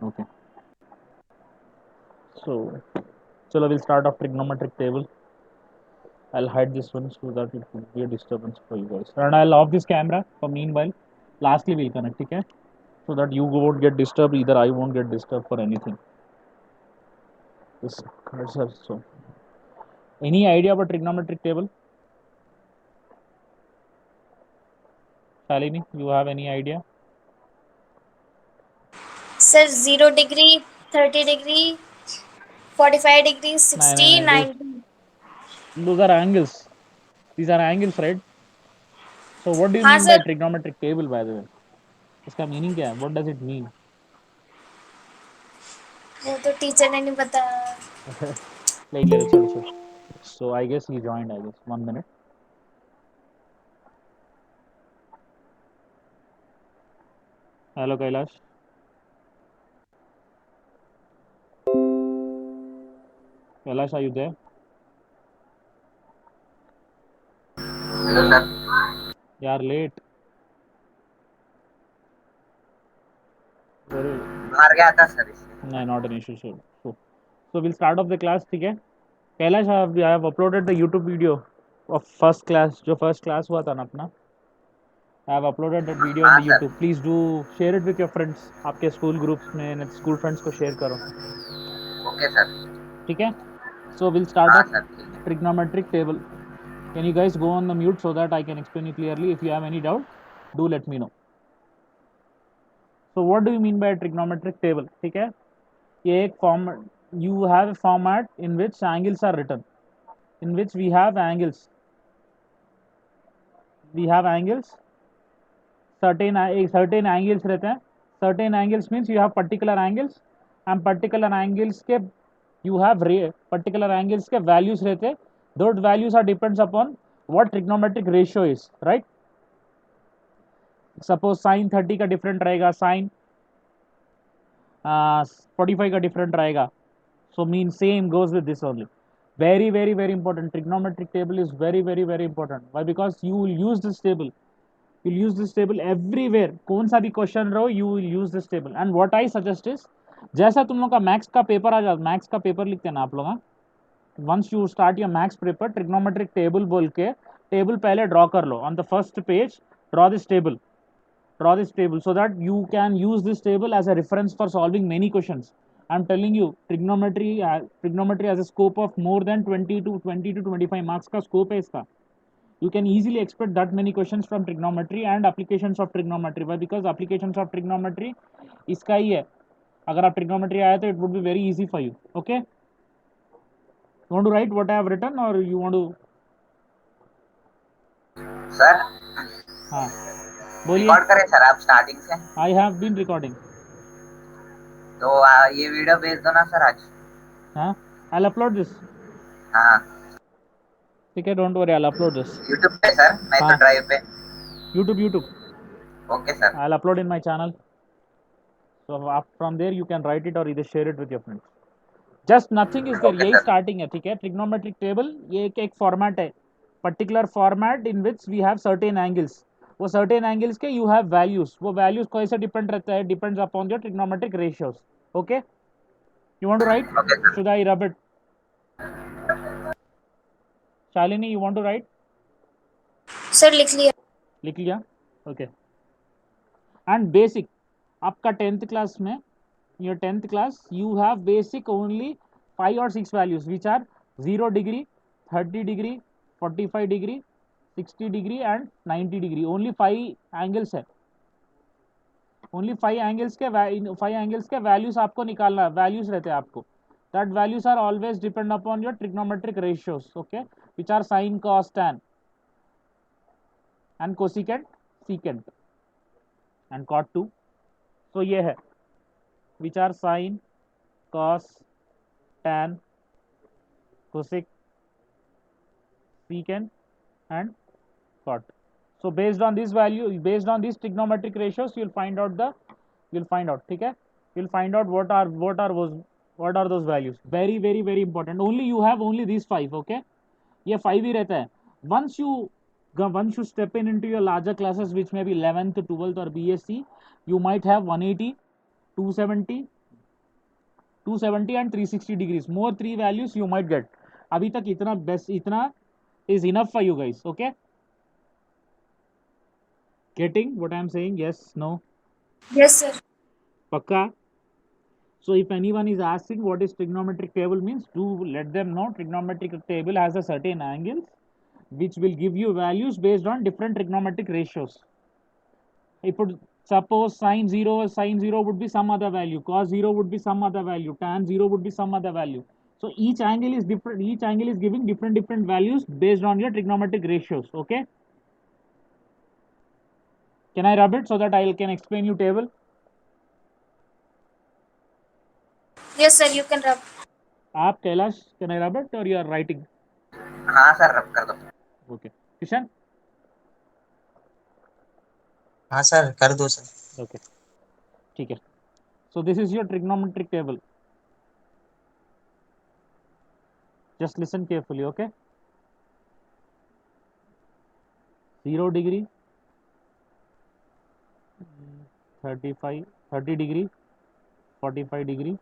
Okay. So we'll start off trigonometric table. I'll hide this one so that it will be a disturbance for you guys. And I'll off this camera for meanwhile. Lastly, we'll connect, okay? So that you won't get disturbed, either I won't get disturbed for anything. This cursor. So, any idea about trigonometric table? Shalini, you have any idea? Sir, 0 degree, 30 degree, 45 degrees, Nine, nine, 60, nine. 90. Those are angles. These are angles, right? So, what do you हाँ mean by sir, trigonometric table, by the way? इसका meaning क्या है? What does it mean? वो तो teacher ने नहीं बताया. Let छोड़. So I guess he joined. I guess 1 minute. Hello, Kailash. Kailash, are you there? Hello sir. You are late. Very. बाहर गया था सर इसलिए. No, not an issue. So we'll start off the class. ठीक है? Kailash, I have uploaded the YouTube video of first class. जो first class हुआ था ना अपना. I have uploaded that video in हाँ the sir. YouTube. Please do share it with your friends. आपके school groups में school friends को share करो. Okay sir. ठीक है? So we'll start हाँ off सर, ठीक है. trigonometric table. Can you guys go on the mute so that I can explain it clearly? If you have any doubt, do let me know. So what do you mean by a trigonometric table? ठीक है, ये एक format. You have a format in which angles are written, in which we have angles. We have angles. Certain angles रहते हैं. Certain angles means you have particular angles, and particular angles के you have particular angles के values रहते हैं. Those values are depends upon what trigonometric ratio is, right? Suppose sin 30 का different रहेगा, sin 45 का different रहेगा. So mean same goes with this only. Very, very, very important. Trigonometric table is very, very, very important. Why? Because you will use this table. You'll use this table everywhere. कौन सा भी question रहो, you will use this table. And what I suggest is, जैसा तुम लोग का maths का paper आ जाता, मैथ्स का पेपर लिखते हैं ना आप लोग, हाँ, once you start your max paper, trigonometric table बोल के टेबल पहले ड्रॉ कर लो. On the first page, draw this table. Draw this table so that you can use this table as a reference for solving many questions. I'm telling you, trigonometry has a scope of more than 20 to 25 marks का scope है इसका. You can easily expect that many questions from trigonometry and applications of trigonometry. Why? Because applications of trigonometry इसका ही है. अगर आप trigonometry आया तो it would be very easy for you. Okay? You want to write what I have written or you want to? Sir, हाँ, बोलिए. Record करें sir आप स्टार्टिंग से. I have been recording. तो ये वीडियो भेज दो ना सर आज. हाँ, I'll upload this. हाँ, ठीक है, don't worry, I'll upload this. YouTube पे सर, मैं तो हाँ, ड्राइव पे. YouTube. Okay sir. I'll upload in my channel. So from there you can write it or either share it with your friends. Just nothing is there. Okay यही sir. starting है, ठीक है. Trigonometric table ये एक format है. Particular format in which we have certain angles. वो certain angles के you have values. वो values कैसे depend रहता है? Depends upon your trigonometric ratios. Okay? You want to write? Okay sir. Should I rub it? Shalini, you want to write? Sir लिख लिया. लिख लिया. Okay. And basic. आपका 10th class में, your 10th class, you have basic only 5 or 6 values which are 0 degree, 30 degree, 45 degree, 60 degree and 90 degree. Only 5 angles है. Only 5 angles के 5 angles के values आपको निकालना, values रहते हैं आपको. That values are always depend upon your trigonometric ratios, okay, which are sin, cos, tan and cosecant, secant and cot 2. So ये है which are sin, cos, tan, cosec, secant and cot. So based on this value, based on these trigonometric ratios, you'll find out ठीक है, you'll find out what are those values. Very, very, very important. Only you have only these 5. Okay, ये 5 ही रहता है. once you step into your larger classes which may be 11th, 12th or BSc, you might have 180, 270, 270 and 360 degrees. More 3 values you might get. अभी तक इतना best, इतना is enough for you guys. Okay, getting what I'm saying? Yes, no, Yes, sir. pakka. So if anyone is asking what is trigonometric table means, do let them know trigonometric table has a certain angles which will give you values based on different trigonometric ratios. If it, suppose sine 0 would be some other value, cos 0 would be some other value, tan 0 would be some other value. So each angle is different, each angle is giving different values based on your trigonometric ratios. Okay, can I rub it so that I can explain you table? Yes, sir. You can rub. आप Kailash, can I rub it or you are writing? हाँ sir, रब कर दो. Okay, Kishan. हाँ sir, कर दो sir. Okay, ठीक है. So this is your trigonometric table. Just listen carefully. Okay, 0 degree, 30 degree, 45 degree,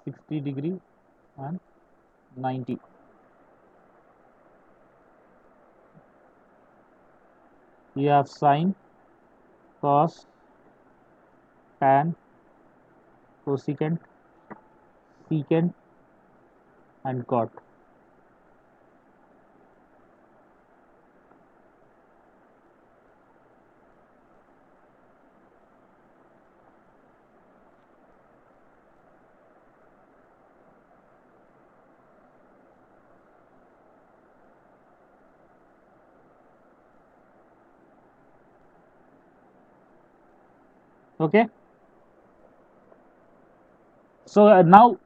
60 degree and 90. You have sine, cos, tan, cosecant, secant and cot. Okay, so now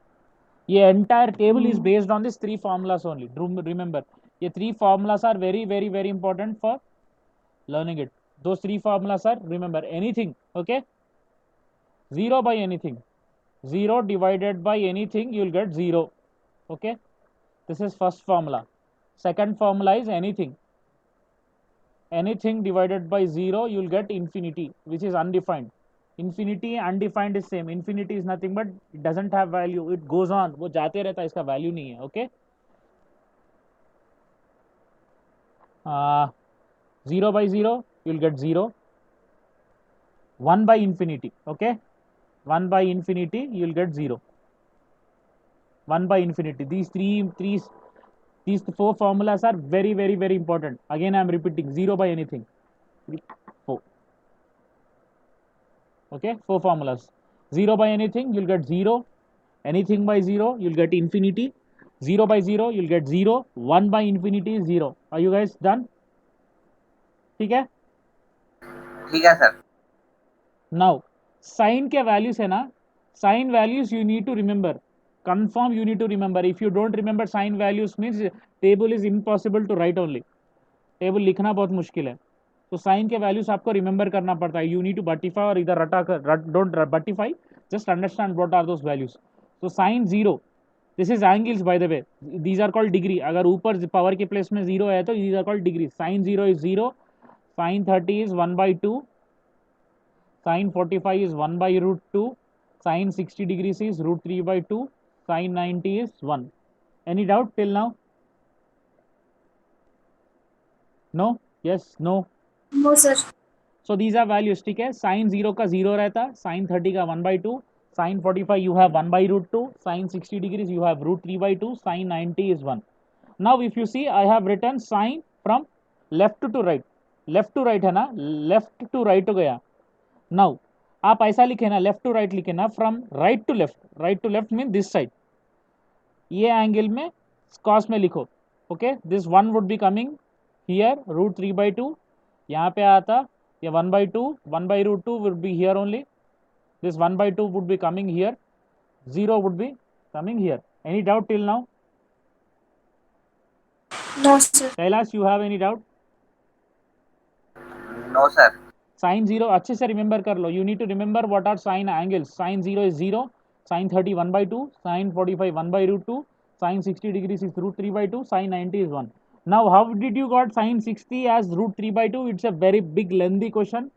the entire table is based on these 3 formulas only. Remember, the 3 formulas are very important for learning it. Those 3 formulas are, remember, anything. Okay, 0 by anything, 0 divided by anything, you will get 0. Okay, this is first formula. Second formula is anything divided by 0, you will get infinity, which is undefined. Infinity undefined is same. Infinity is nothing but it doesn't have value, it goes on, वो जाते रहता है, इसका value नहीं है. Okay, 0 by 0 you will get 0. 1 by infinity. Okay, 1 by infinity you will get 0. 1 by infinity. These 4 formulas are very important. Again I am repeating, 0 by anything. 4. Okay, 4 formulas. 0 by anything you'll get 0, anything by 0 you'll get infinity, 0 by 0 you'll get 0, 1 by infinity is 0. Are you guys done? ठीक है. ठीक है sir. Now sin के values है ना, sin values you need to remember, confirm you need to remember. If you don't remember sin values means table is impossible to write only. Table लिखना बहुत मुश्किल है. तो साइन के वैल्यूज आपको रिमेंबर करना पड़ता है. यू नीड टू बटिफाई और इधर रटा कर, don't beautify, just understand what are those values. तो sine 0, this is angles by the way, these are called degree. अगर ऊपर पावर के प्लेस में 0 है तो these are called degree. Sine 0 is 0, sine 30 is 1/2, sine 45 is 1/√2, sine 60 degrees is √3/2, sine 90 is 1. Any doubt till now? No? Yes? No? No, sir. So these are values. ठीक है, sign 0 का 0 रहता, sign 30 का 1/2, sine 45 you have 1/√2, sine 60 degrees you have √3/2, sine 90 is 1. Now if you see I have written sine from left to right. Left to right है ना, left to right हो गया. Now आप ऐसा लिखे ना, लेफ्ट टू राइट लिखे ना, from right to left. Right to left mean this side. ये एंगल में कॉस में लिखो. Okay, this 1 would be coming here, √3/2 यहाँ पे आता, ये 1/2, 1/√2 would be here only. This 1/2 would be coming here, 0 would be coming here. Any doubt till now? No, sir. Kailash, you have any doubt? No sir. Sin 0 अच्छे से remember कर लो. You need to remember what are sin angles. Sin 0 is 0, sin 30 1/2, sin 45 1/√2, sin 60 degrees is √3/2, sin 90 is 1. Now how did you got sin 60 as √3/2? It's a very big lengthy question,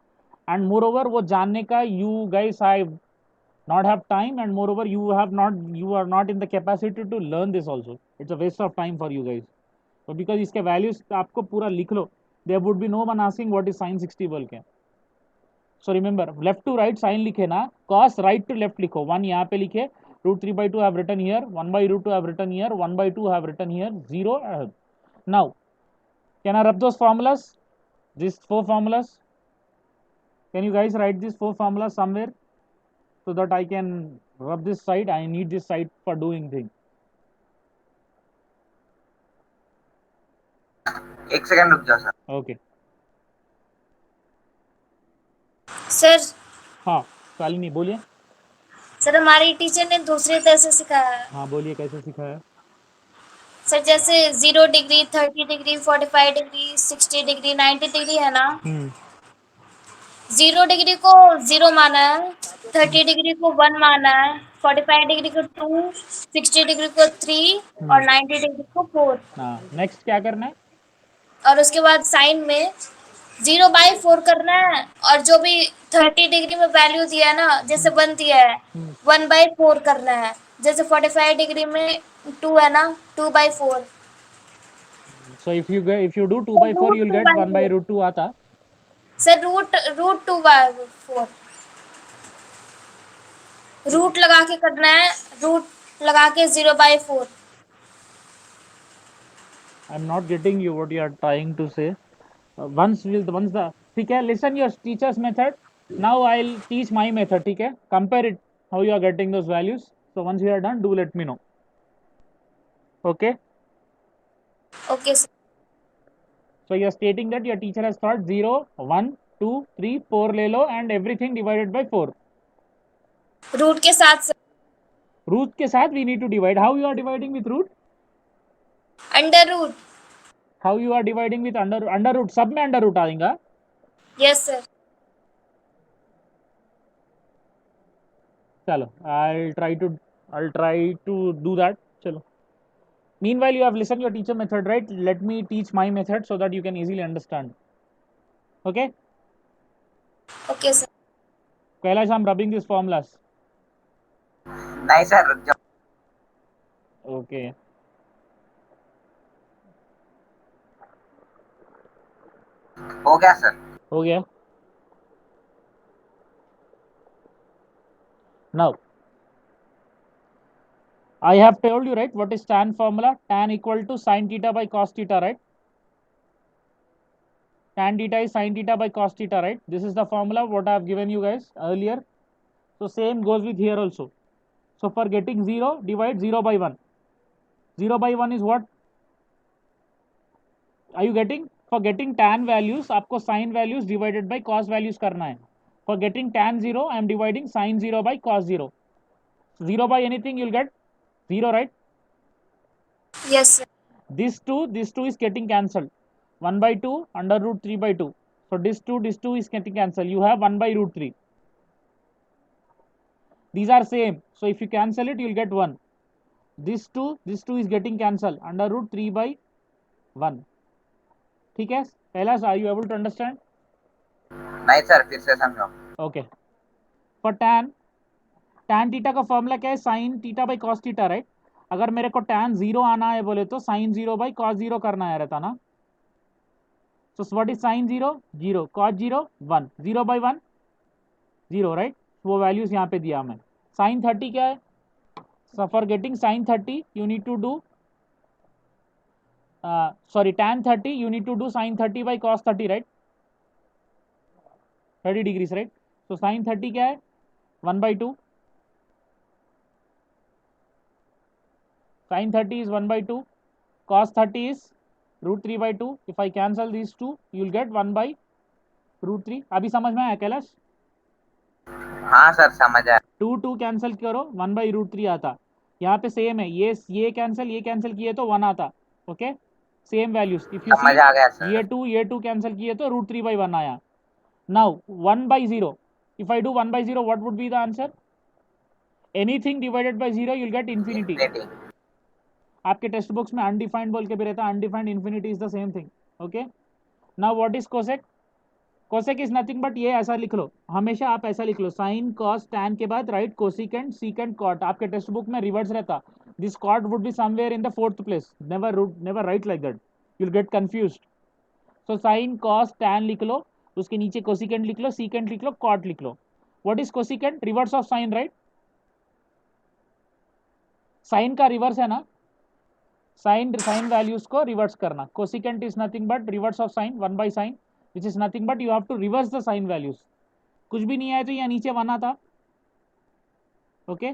and moreover वो जानने का you guys, I not have time, and moreover you are not in the capacity to learn this also. It's a waste of time for you guys. So because इसके values आपको पूरा लिख लो, there would be no one asking what is sin 60 बोल के. So remember, left to right sin लिखे ना, cos right to left लिखो. 1 यहाँ पे लिखे, root 3 by 2 have written here, 1 by root 2 have written here, 1 by 2 have written here, 0. Now can I rub those formulas, these 4 formulas? Can you guys write these 4 formulas somewhere so that I can rub this side? I need this side for doing things. एक second रुक जाओ sir. Okay. Sir हाँ शालिनी बोलिए। Sir हमारी teacher ने दूसरी तरह से सिखाया है। हाँ बोलिए कैसे सिखाया? सर जैसे 0 degree, 30 degree, 45 degree, 60 degree, 90 degree है ना, 0 डिग्री को 0 माना है, 30 डिग्री को 1 माना है, 45 डिग्री को 2, 60 डिग्री को 3 और 90 डिग्री को 4। हाँ नेक्स्ट क्या करना है? और उसके बाद साइन में 0/4 करना है, और जो भी 30 डिग्री में वैल्यू दिया है ना, जैसे 1 दिया है, 1/4 करना है। जैसे 45 डिग्री में 2 है ना, 2/4। So if you do 2/4 you'll get 1 by root 2 आता। सर रूट 2/4 रूट लगा के करना है, रूट लगा के 0/4। I'm not getting you what you are trying to say. Once the ठीक है, listen your teacher's method. Now I'll teach my method. ठीक है, compare it how you are getting those values. So once you are done, do let me know. Okay. Okay sir. So you are stating that your teacher has taught 0, 1, 2, 3, 4 ले लो and everything divided by 4. Root के साथ sir. Root के साथ we need to divide. How you are dividing with root? Under root. How you are dividing with under root? सब में under root आएगा। Yes sir. चलो I'll try to do that. चलो meanwhile you have listened your teacher method, right? Let me teach my method so that you can easily understand. Okay. Okay sir. Kailash, I'm rubbing these formulas. नहीं sir रुक जाओ। Okay. हो गया sir. हो गया। Now I have told you, right, what is tan formula? Tan equal to sin theta by cos theta, right? Tan theta is sin theta by cos theta, right? This is the formula what I have given you guys earlier. So same goes with here also. So for getting 0, divide 0 by 1. 0 by 1 is what? Are you getting? For getting tan values, आपको sin values divided by cos values करना है. For getting tan 0, I am dividing sin 0 by cos 0. 0 by anything you'll get 0, right? Yes sir. This 2 is getting cancelled. 1 by 2 under root 3 by 2. So this 2 is getting cancelled. You have 1 by root 3. These are same. So if you cancel it, you'll get 1. This 2 is getting cancelled under root 3 by 1. ठीक है? Kailash, are you able to understand? नहीं sir फिर से समझो। Okay. For tan theta का formula क्या है? sin theta by cos theta, right? अगर मेरे को tan 0 आना है बोले तो sin 0 by cos 0 करना है रहता ना. So what is sin 0? 0. Cos 0? 1. 0 by 1? 0, right? वो वैल्यूज यहाँ पे दिया मैं. sin 30 क्या है? So for getting sin 30 you need to do tan 30 you need to do sin 30 by cos 30, right? 30 degrees, right? So sin 30 क्या है? 1 by 2. Sin 30 is 1 by 2. Cos 30 is root 3 by 2. If I cancel these two, you'll get 1 by root 3. अभी समझ में आया कैलाश? हाँ sir समझ आया। 2 cancel करो 1 by root 3 आता. यहाँ पे सेम है, ये कैंसिल किए तो 1 आता. Okay, same values. If you समझ आ गया सर। ये 2 कैंसिल किए तो root 3 by 1 आया. Now 1 by 0. If I do 1 by 0, what would be the answer? Anything divided by 0 you'll get infinity. आपके टेक्स्ट बुक्स में अनडिफाइंड बोल के भी रहता है. Undefined infinity is the same thing. Okay, now what is cosec? Cosec is nothing but ये ऐसा लिख लो, हमेशा आप ऐसा लिख लो, साइन कॉस टैन के बाद राइट कोसिकेंट सीकेंट कॉट। आपके टेक्स्ट बुक में रिवर्स रहता, this cot would be somewhere in the fourth place, never write like that, you will get confused. So sine cos tan लिख लो, उसके नीचे cosecant लिख लो, सीकेंट लिख लो, कॉट लिख लो। What is cosecant? Reverse of sine, right? Sine का रिवर्स है ना, साइन वैल्यूज को रिवर्स करना। Cosecant is nothing but reverse of sine, 1/sin, which is nothing but you have to reverse the sine values. कुछ भी नहीं आया तो यहाँ नीचे 1 आता, ओके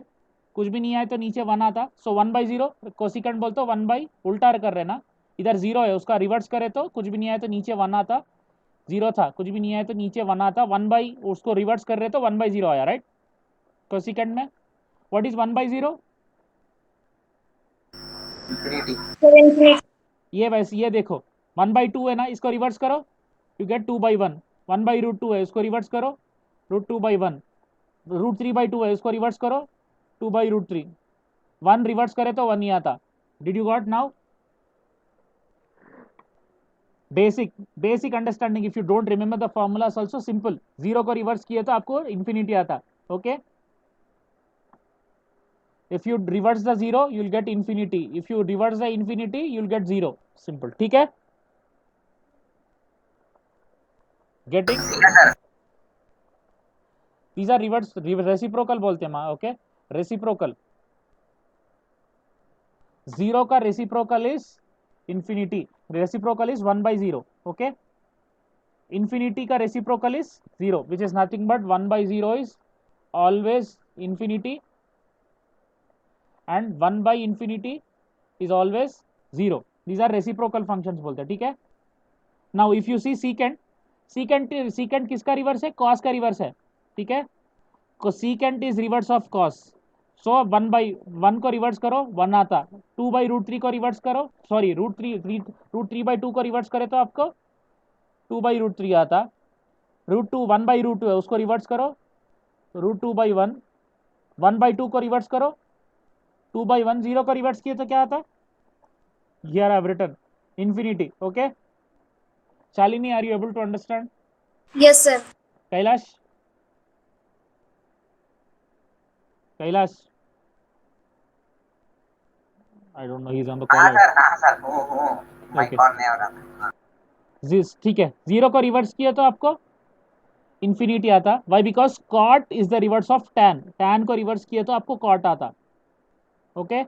कुछ भी नहीं आया तो नीचे 1 आता। सो 1/0 कोसिकेंट बोलते हो 1 उल्टा कर रहे ना, इधर 0 है, उसका रिवर्स करे तो कुछ भी नहीं आया तो नीचे 1 आता, 0 था, कुछ भी नहीं आया तो नीचे 1 आता, 1 उसको रिवर्स कर रहे तो 1/0 आया, राइट? कोसिकेंट में what is 1/0? Infinity. Sir infinity. ये वैसे ये देखो 1/2 है ना, इसको रिवर्स करो, यू गेट 2/1। 1/√2 है, इसको रिवर्स करो, √2/1। √3/2 है, इसको रिवर्स करो, 2/√3। 1 रिवर्स करे तो 1 ही आता। Did you got now? Basic understanding. If you don't remember the formulas also simple, 0 को रिवर्स किया तो आपको इंफिनिटी आता, okay? If you reverse the 0 you will get infinity, if you reverse the infinity you will get 0, simple, ठीक है? Getting? ठीक है sir. these are reverse reciprocal बोलते हैं, ओके? रेसिप्रोकल, 0 का reciprocal is infinity, reciprocal is 1/0, okay? Infinity का reciprocal is 0 which is nothing but 1/0 is always infinity and 1/infinity is always 0. These are reciprocal functions बोलते हैं, ठीक है? Now if you see secant किसका reverse है? cos का reverse है, ठीक है? secant is reverse of cos, so 1/1 को रिवर्स करो 1 आता, 2/√3 को रिवर्स करो, सॉरी √3/2 को रिवर्स करे तो आपको 2/√3 आता, √2 1/√2 है, उसको रिवर्स करो, √2/1, 1/2 को रिवर्स करो, 2/1, 0 को रिवर्स किए तो क्या आता? Here I have written infinity, okay? Shalini, are you able to understand? Yes sir. Kailash? I don't know, he's on the call. हाँ सर हो माइक Okay. ऑन नहीं हो रहा। ठीक है, 0 को रिवर्स किया तो आपको इंफिनिटी आता। Why? Because cot is the reverse of tan, tan को रिवर्स किया तो आपको कॉट आता, ओके?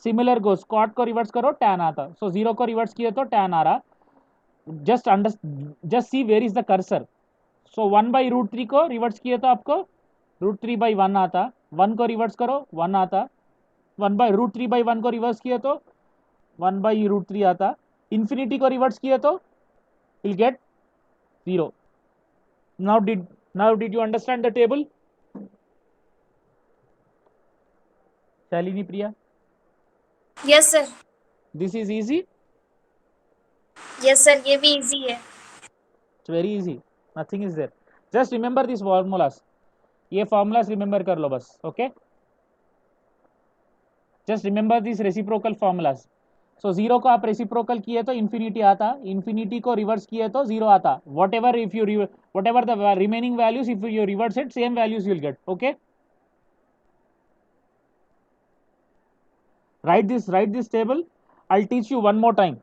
सिमिलर गोस, कॉट को रिवर्स करो टैन आता, सो 0 को रिवर्स किया तो टैन आ रहा। Just see where is the cursor. So 1/√3 को रिवर्स किया तो आपको √3/1 आता, 1 को रिवर्स करो 1 आता, 1/√3/1 को रिवर्स किया तो 1/√3 आता, इंफिनिटी को रिवर्स किया तो will get 0। now did you understand the table? Shalini, Priya, yes sir. this is easy, yes sir, ये भी इजी है। it's very easy, nothing is there, just remember these formulas, ये formulas remember कर लो बस, okay? just remember these reciprocal formulas. so 0 को आप reciprocal किए तो इंफिनिटी आता, इंफिनिटी को रिवर्स किए तो 0 आता, whatever if you whatever the remaining values, if you reverse it same values you will get, okay? write this table, I'll teach you one more time,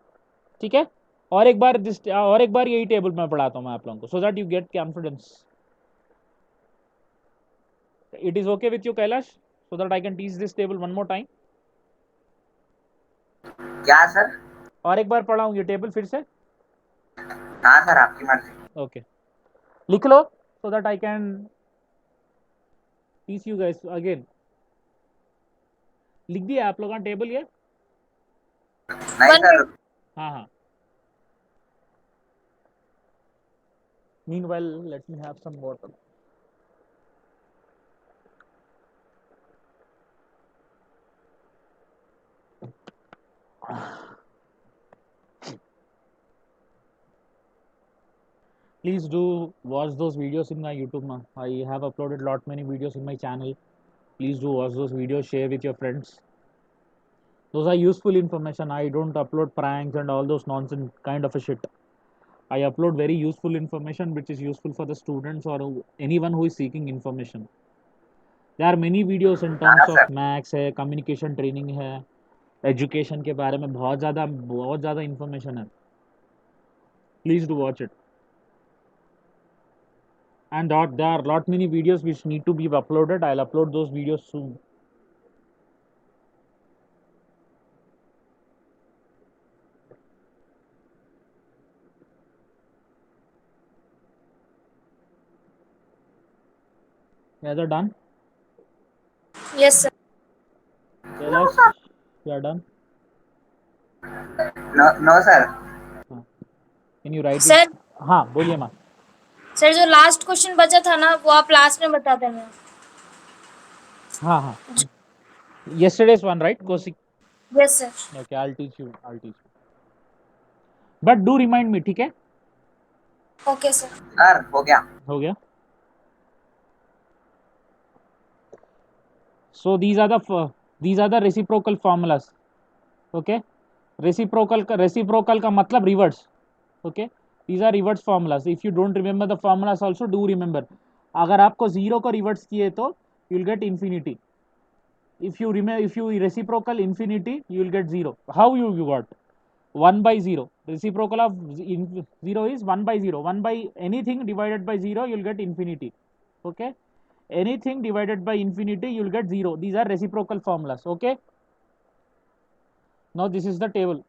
ठीक है? और एक बार यही टेबल मैं पढ़ाता हूँ मैं आप लोगों को, so that you get confidence. It is okay with you, Kailash, so that I can teach this table one more time? क्या सर? और एक बार पढ़ाऊँ ये टेबल फिर से? हाँ सर, आपकी मर्जी। ओके, लिख लो so that I can teach you guys again. लिख दिया आप लोगों ने टेबल ये? नहीं सर। हाँ meanwhile let me have some water. Please do watch those videos in my YouTube. I have uploaded lot many videos in my channel. Please do watch those videos, share with your friends. Those are useful information. I don't upload pranks and all those nonsense kind of a shit. I upload very useful information which is useful for the students or anyone who is seeking information. There are many videos in हाँ terms of sir. Maths है, communication training है, education के बारे में बहुत ज़्यादा information है. Please do watch it. And there are lot many videos which need to be uploaded. I'll upload those videos soon. You guys are done? Yes, sir. Kailash, you are done? No sir. हाँ. Can you write it? Sir हाँ बोलिए माँ. Sir जो last question बचा था ना वो आप लास्ट में बता देना. हाँ हाँ. Yesterday's one, right? Kosik. Yes sir. Okay, I'll teach you. But do remind me, ठीक है? Okay sir. सर हो गया। हो गया. So these are the reciprocal formulas. Okay? Reciprocal का मतलब reverse. Okay? These are reverse formulas. If you don't remember the formulas also, do remember. अगर आपको 0 को reverse किए तो you'll get infinity. If you reciprocal infinity, you will get 0. How you got? 1 by 0. Reciprocal of 0 is 1 by 0. 1 by anything divided by 0, you will get infinity. Okay? Anything divided by infinity, you will get 0. These are reciprocal formulas. Okay? Now this is the table.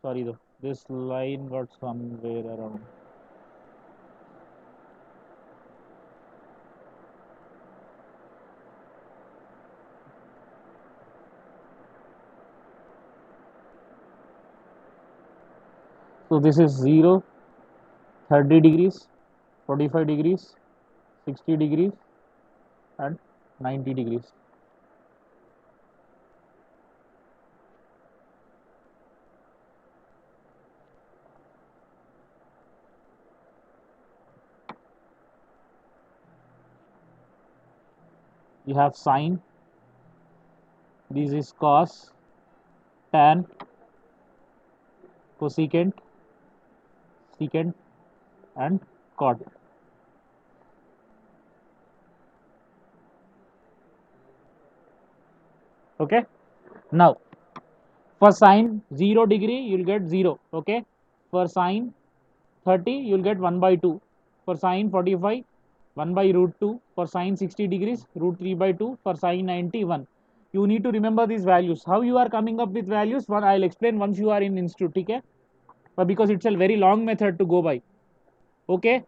Sorry though, this line got somewhere around. So this is 0, 30 degrees, 45 degrees, 60 degrees and 90 degrees. You have sine, this is cos, tan, cosecant, secant and cot. Okay? Now for sine 0 degree you will get 0. Okay? For sine 30 you will get 1 by 2. For sine 45 1 by root 2. For sine 60 degrees root 3 by 2. For sine 91. You need to remember these values. How you are coming up with values, one I'll explain once you are in institute. Okay? But because it's a very long method to go by. Okay?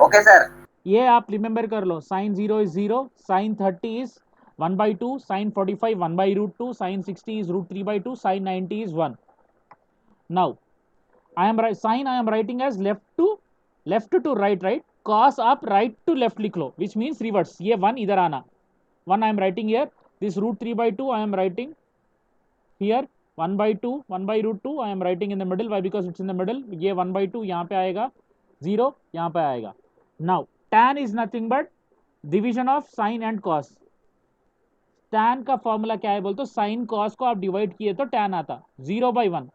Okay sir. ये आप remember कर लो. Sine 0 is 0, sine 30 is 1 by 2, sine 45 1 by root 2, sine 60 is root 3 by 2, sine 90 is 1. Now I am sine I am writing as left to right. Cos आप right to left लिख लो, which means reverse. ये 1 इधर आना. 1 I am writing here. This root 3 by 2 I am writing here. 1 by 2 1 by root 2 I am writing in the middle. Why? Because it's in the middle. ये 1 by 2 यहाँ पे आएगा, 0 यहाँ पे आएगा. Now tan is nothing but division of sin and cos. tan का formula क्या है बोल तो sin cos को आप डिवाइड किए तो tan आता. 0 by 1,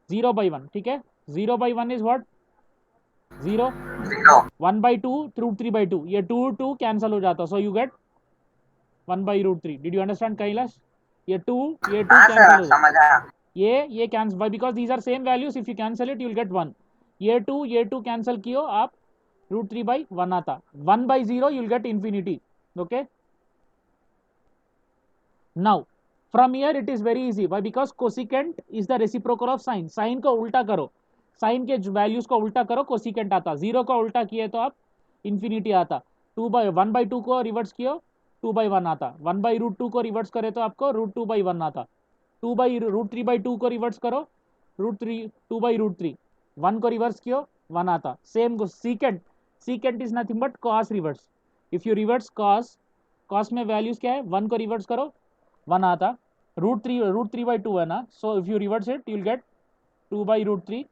0 by 1. ठीक है? 0 by 1 is what? 0. 1 by 2 root 3 by 2. ये 2 कैंसल हो जाता. So you get 1 by root 3. Did you understand Kailash? ये 2 हाँ सर कैंसल हो जाता. समझ आया। ये cancel by because these are same values. If you cancel it you will get 1. ये 2 कैंसल कियो आप, root 3 by 1 आता. 1 by 0 you will get infinity. Okay? Now from here it is very easy. Why? Because cosecant is the reciprocal of sine. Sine को उल्टा करो, sign के values को उल्टा करो, कोसिकेंट आता. 0 को उल्टा किए तो आप इन्फिनिटी आता. 1 by 2 को रिवर्स किया 2 by 1 आता. 1 by root 2 को रिवर्स करे तो आपको root 2 by 1 आता. 2 by root 3 by 2 को रिवर्स करो टू बाई रूट थ्री. 1 को रिवर्स किया 1 आता. Same secant is nothing but cos reverse. If you reverse cos में वैल्यूज क्या है, 1 को रिवर्स करो 1 आता. रूट थ्री बाई 2 है ना, so if you reverse it you will get 2 by root 3.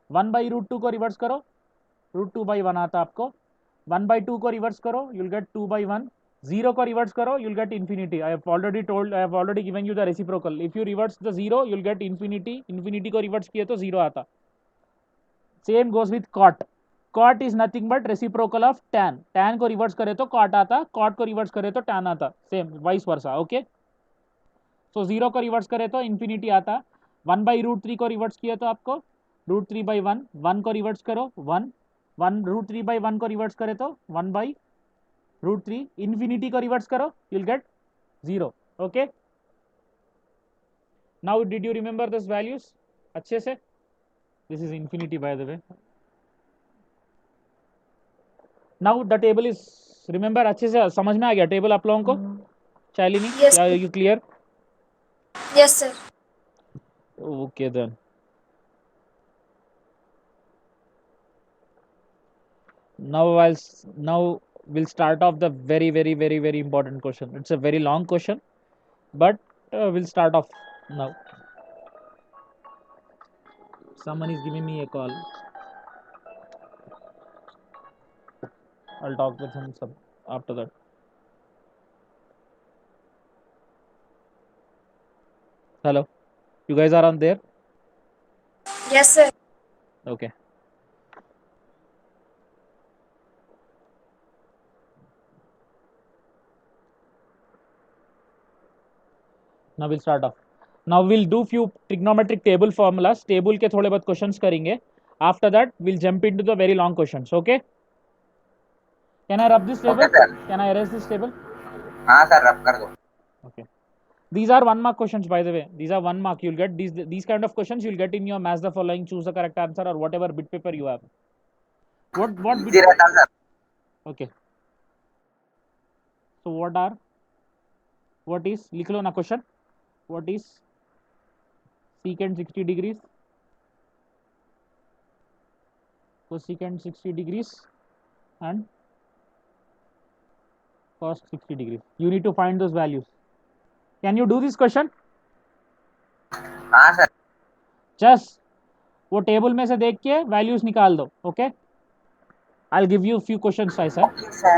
1 by root 2 को रिवर्स करो रूट 2 by 1 आता आपको. 1 by 2 को रिवर्स करो यू विल गेट 2 by 1. 0 को रिवर्स करो, you'll get infinity. I have already given you the reciprocal. If you reverse the 0, you'll get infinity. Infinity को reverse किए तो 0 आता. Same goes with cot. Cot is nothing but reciprocal of tan. Tan को reverse करे तो cot आता, cot को reverse करे तो tan आता. Same, vice versa. Okay. So 0 को reverse करे तो infinity आता. 1/√3 को reverse किया तो आपको √3/1. 1 को reverse करो 1. 1 √3/1 को reverse करे तो 1/√3. Infinity को reverse करो, you'll get 0. Okay. Now did you remember those values? अच्छे से. This is infinity by the way. Now the table is, remember अच्छे से समझ में आ गया टेबल आप लोगों को? Shalini, Yes, are sir. you clear? Yes, sir. Okay then. Now we'll start off the very important question. It's a very long question, but we'll start off now. Someone is giving me a call. I'll talk with him after that. Hello, you guys are on there? Yes, sir. Okay. Now we'll start off. Now we'll do few trigonometric table formulas. Table के थोड़े बहुत questions करेंगे. After that, we'll jump into the very long questions. Okay? Can I rub this table? Okay, sir. Can I erase this table? हाँ sir, रब कर दो. Okay. These are 1 mark questions, by the way. These are 1 mark. You'll get these kind of questions. You'll get in your match the following, choose the correct answer, or whatever bit paper you have. What Easy bit? रहता sir. Okay. So what is? लिख लो ना question. What is secant 60 degrees? Cosecant 60 degrees and cos 60 degrees. You need to find those values. Can you do this question? हाँ sir. Just वो table में से देख के values निकाल दो. Okay, I will give you few questions ऐसा. Okay, sir.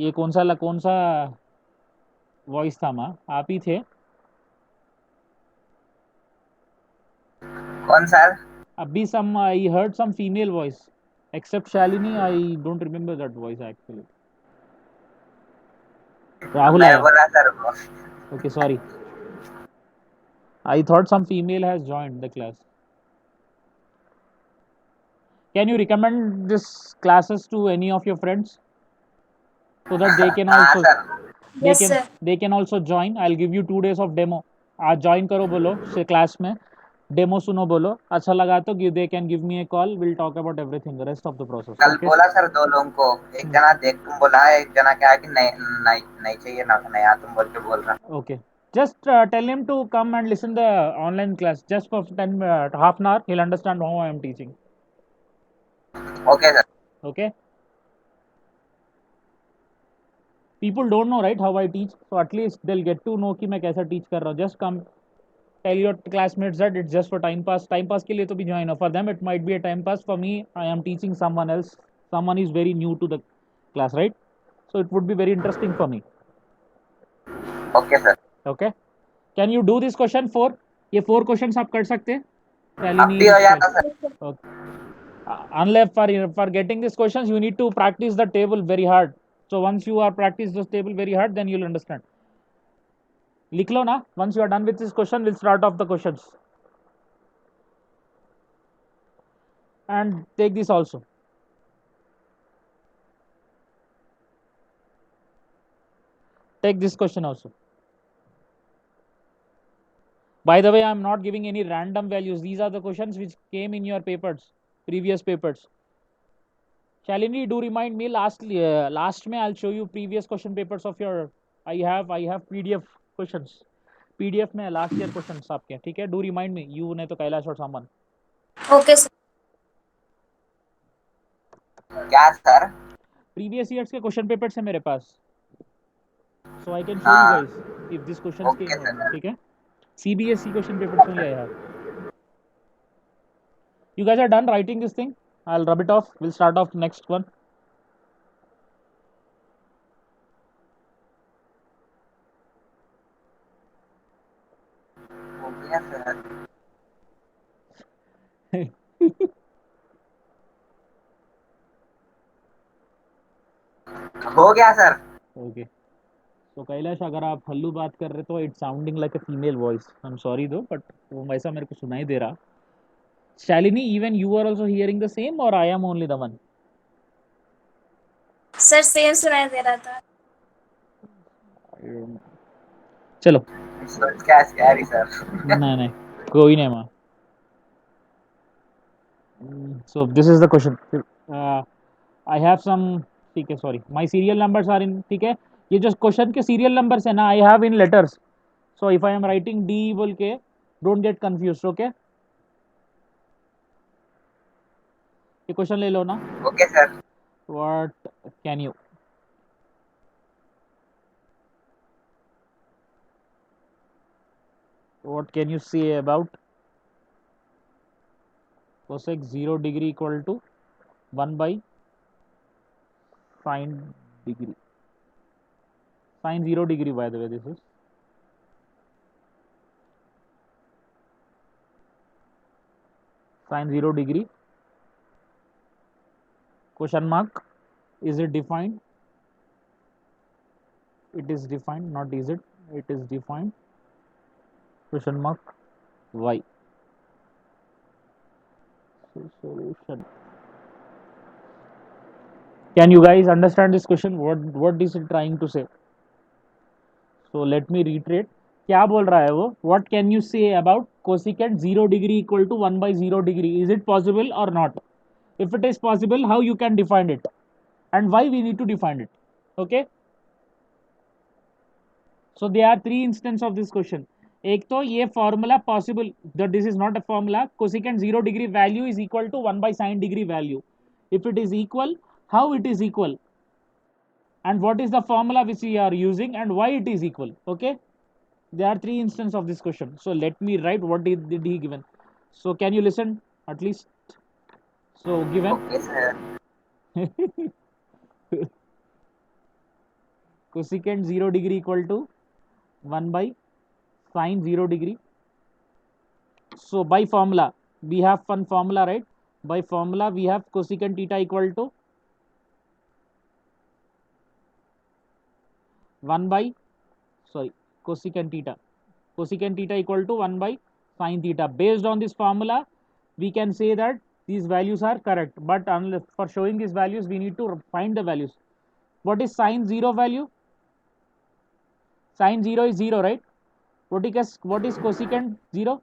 ये कौन सा वॉइस था माँ? आप ही थे? कौन सर? अभी some I heard some female voice. Except Shalini, I don't remember that voice actually. Rahul मैं आया. बोला सर वो. Okay, sorry. I thought some female has joined the class. Can you recommend this classes to any of your friends so that they can हाँ also sir. Yes, sir. they can also join? I'll give you 2 days of demo. आज join करो बोलो से class में, demo सुनो बोलो, अच्छा लगा तो they can give me A call, will talk about everything rest of the process. कल बोला सर 2 लोगों को. एक जना देख तुम बोला है, एक जना क्या है कि नहीं चाहिए ना नया तुम बोल के बोल रहा. Okay, just tell him to come and listen the online class just for 10 half an hour. He'll understand how I am teaching. Okay sir. Okay, people don't know right how I teach, so at least they'll get to know कि मैं कैसा teach कर रहा हूँ. Just come, tell your classmates that it's just for time pass. Time pass के लिए तो भी join हो. For them it might be a time pass. For me, I am teaching someone else. Someone is very new to the class, right? So it would be very interesting for me. Okay sir. Okay, can you do this question 4? ये 4 questions आप कर सकते हैं? अब भी हो जाता sir. Okay. Unless for getting these questions you need to practice the table very hard. So once you are practice this table very hard, then you'll understand. लिख लो ना. Once you are done with this question, we'll start off the questions and take this also. Take this question also. By the way, I am not giving any random values. These are the questions which came in your papers, previous papers. Shalini, do remind me last में I'll show you previous question papers of your. I have PDF questions. PDF में last year questions आपके, ठीक है? Do remind me. You नहीं तो कैलाश और someone. Okay, sir. क्या sir? Previous years के question papers है मेरे पास. So I can show you guys if these questions Okay, came or not. sir. ठीक है? CBSE question papers only I have. You guys are done writing this thing? I'll rub it off. We'll start off next one. हो गया sir. Okay, तो कैलाश अगर आप हल्लू बात कर रहे तो it sounding like a female voice, I am sorry दो, बट वो वैसा मेरे को सुनाई दे रहा। Shalini, even you are also hearing the same or I am only the one? Sir same सुनाई दे रहा था। चलो, सर क्या स्कैरी सर। नहीं नहीं, कोई नहीं माँ। So this is the question. I have some, ठीक है, sorry, my serial numbers are in, ठीक है, ये जो क्वेश्चन के सीरियल नंबर्स है ना, I have in letters. So if I am writing D बोल के, don't get confused, okay? ये क्वेश्चन ले लो ना। Okay sir. What can you? What can you say about cosec 0 degree equal to 1 by sine degree? Sine 0 degree, by the way, this is. Sine 0 degree. Question mark. Is it defined? It is defined, not is it. It is defined. Question mark. Why? So solution. Can you guys understand this question? What is it trying to say? So let me reiterate. क्या बोल रहा है वो? What can you say about cosecant 0 degree equal to 1 by 0 degree? Is it possible or not? If it is possible, how you can define it, and why we need to define it? Okay. So there are three instances of this question. एक तो ये formula possible that this is not a formula. Cosecant 0 degree value is equal to 1 by sine degree value. If it is equal, how it is equal, and what is the formula which we are using, and why it is equal? Okay. There are three instances of this question. So let me write what did he given. So can you listen at least? So given okay sir. cosecant 0 degree equal to 1 by sine 0 degree. So by formula, we have one formula, right? By formula, we have cosecant theta equal to 1 by, sorry, cosecant theta. Cosecant theta equal to 1 by sine theta. Based on this formula, we can say that these values are correct. But unless for showing these values, we need to find the values. What is sine 0 value? Sine 0 is 0, right? What is cosecant 0?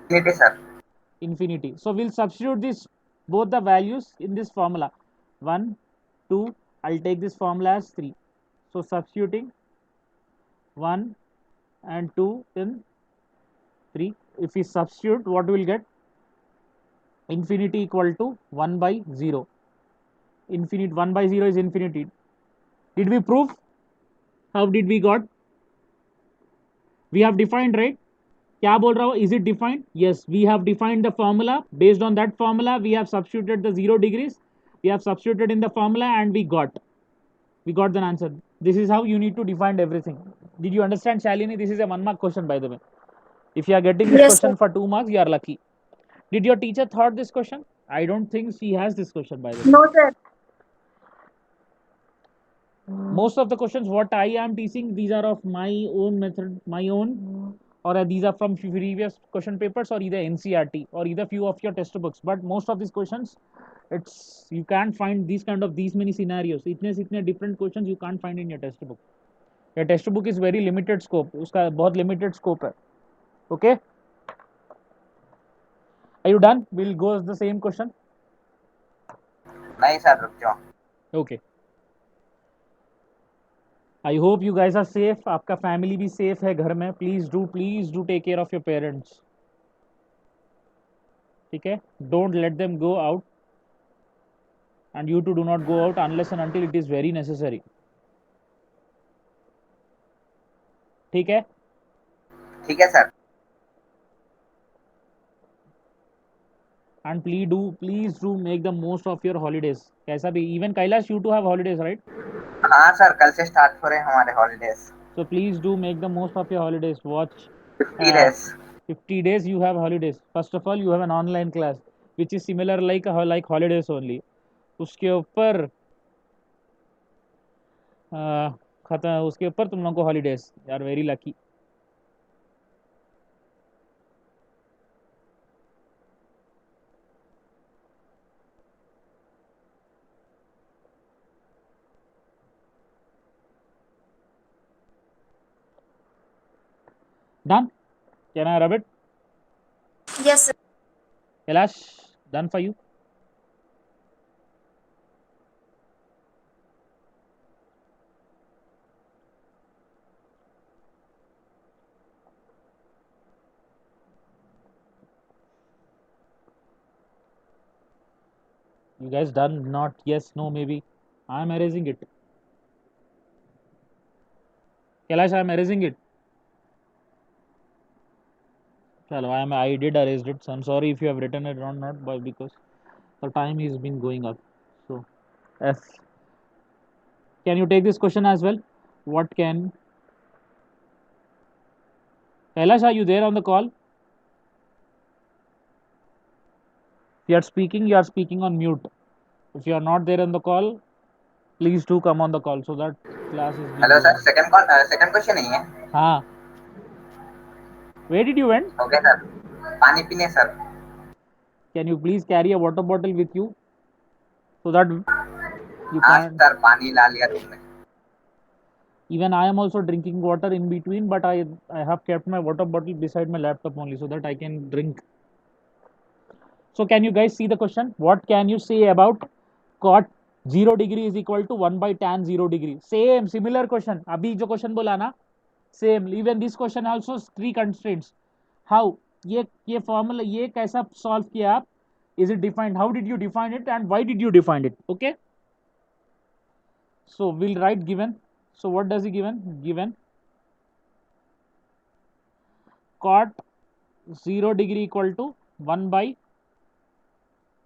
ठीक है sir. Infinity. So we'll substitute this both the values in this formula. 1, 2, I'll take this formula as 3. So substituting 1 and 2 in 3. If we substitute, what we'll get? Infinity equal to 1 by 0. Infinite 1 by 0 is infinity. Did we prove? How did we got? We have defined, right? क्या बोल रहा हूँ? Is it defined? Yes, we have defined the formula. Based on that formula, we have substituted the 0 degrees. We have substituted in the formula and we got the answer. This is how you need to define everything. Did you understand, Shalini? This is a 1 mark question, by the way. If you are getting this Yes, sir. question for 2 marks, you are lucky. Did your teacher thought this question? I don't think she has this question, by the way. No, sir. Most of the questions what I am teaching, these are of my own method, my own, or these are from previous question papers or either NCRT or either few of your textbooks. But most of these questions, it's you can't find these many scenarios. इतने different questions you can't find in your textbook. Your textbook is very limited scope. उसका बहुत limited scope है. Okay. Are you done? We'll go with the same question. नहीं sir, रुक जाओ। Okay. I hope you guys are safe. आपका family भी safe है घर में. Please do take care of your parents. ठीक है? Don't let them go out, and you too do not go out unless and until it is very necessary. ठीक है? ठीक है sir. And please do make the most of your holidays. कैसा भी, even Kailash, you too have holidays, right? हाँ sir, कल से start हो रहे हैं हमारे holidays. So please do make the most of your holidays. Watch 50 days. 50 days you have holidays. First of all, you have an online class which is similar like holidays only. उसके ऊपर खत्म, उसके ऊपर तुम लोगों को holidays. You are very lucky. Done? Can I rub it? Yes, sir. Kailash, done for you? You guys done? Not? Yes, no, maybe. I am erasing it. Kailash, I am erasing it. Chalo, I did erase it. So I'm sorry if you have written it or not, but because the time is been going up. So F. Can you take this question as well? What can Kailash, are you there on the call? If you are speaking on mute. If you are not there on the call, please do come on the call so that class is being hello sir, going. Second question नहीं है. हाँ. Where did you went? Okay sir, पानी पीने sir. Can you please carry a water bottle with you so that you हाँ can. Sir, पानी ला लिया room में. Even I am also drinking water in between, but I have kept my water bottle beside my laptop only so that I can drink. So can you guys see the question? What can you say about cot 0 degree is equal to 1 by tan 0 degree? Same similar question. अभी जो question बोला ना, same. Even this question also 3 constraints. How? ये formula ये कैसा solve किया आप? Is it defined? How did you define it and why did you define it? Okay. So we'll write given. So what does he given? Given cot 0 degree equal to 1 by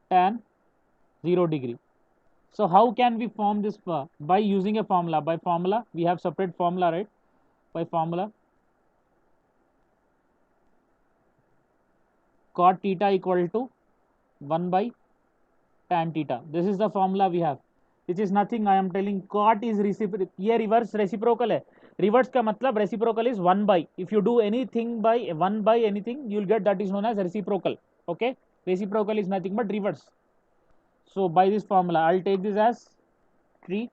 tan 0 degree. So how can we form this? By using a formula. By formula, we have separate formula, right? By formula, cot theta equal to 1 by tan theta. This is the formula we have, which is nothing. I am telling cot is reciprocal. ये reverse reciprocal है. Reverse का मतलब reciprocal is 1 by. If you do anything by 1 by anything, you will get that is known as reciprocal. Okay, reciprocal is nothing but reverse. So by this formula, I'll take this as 3.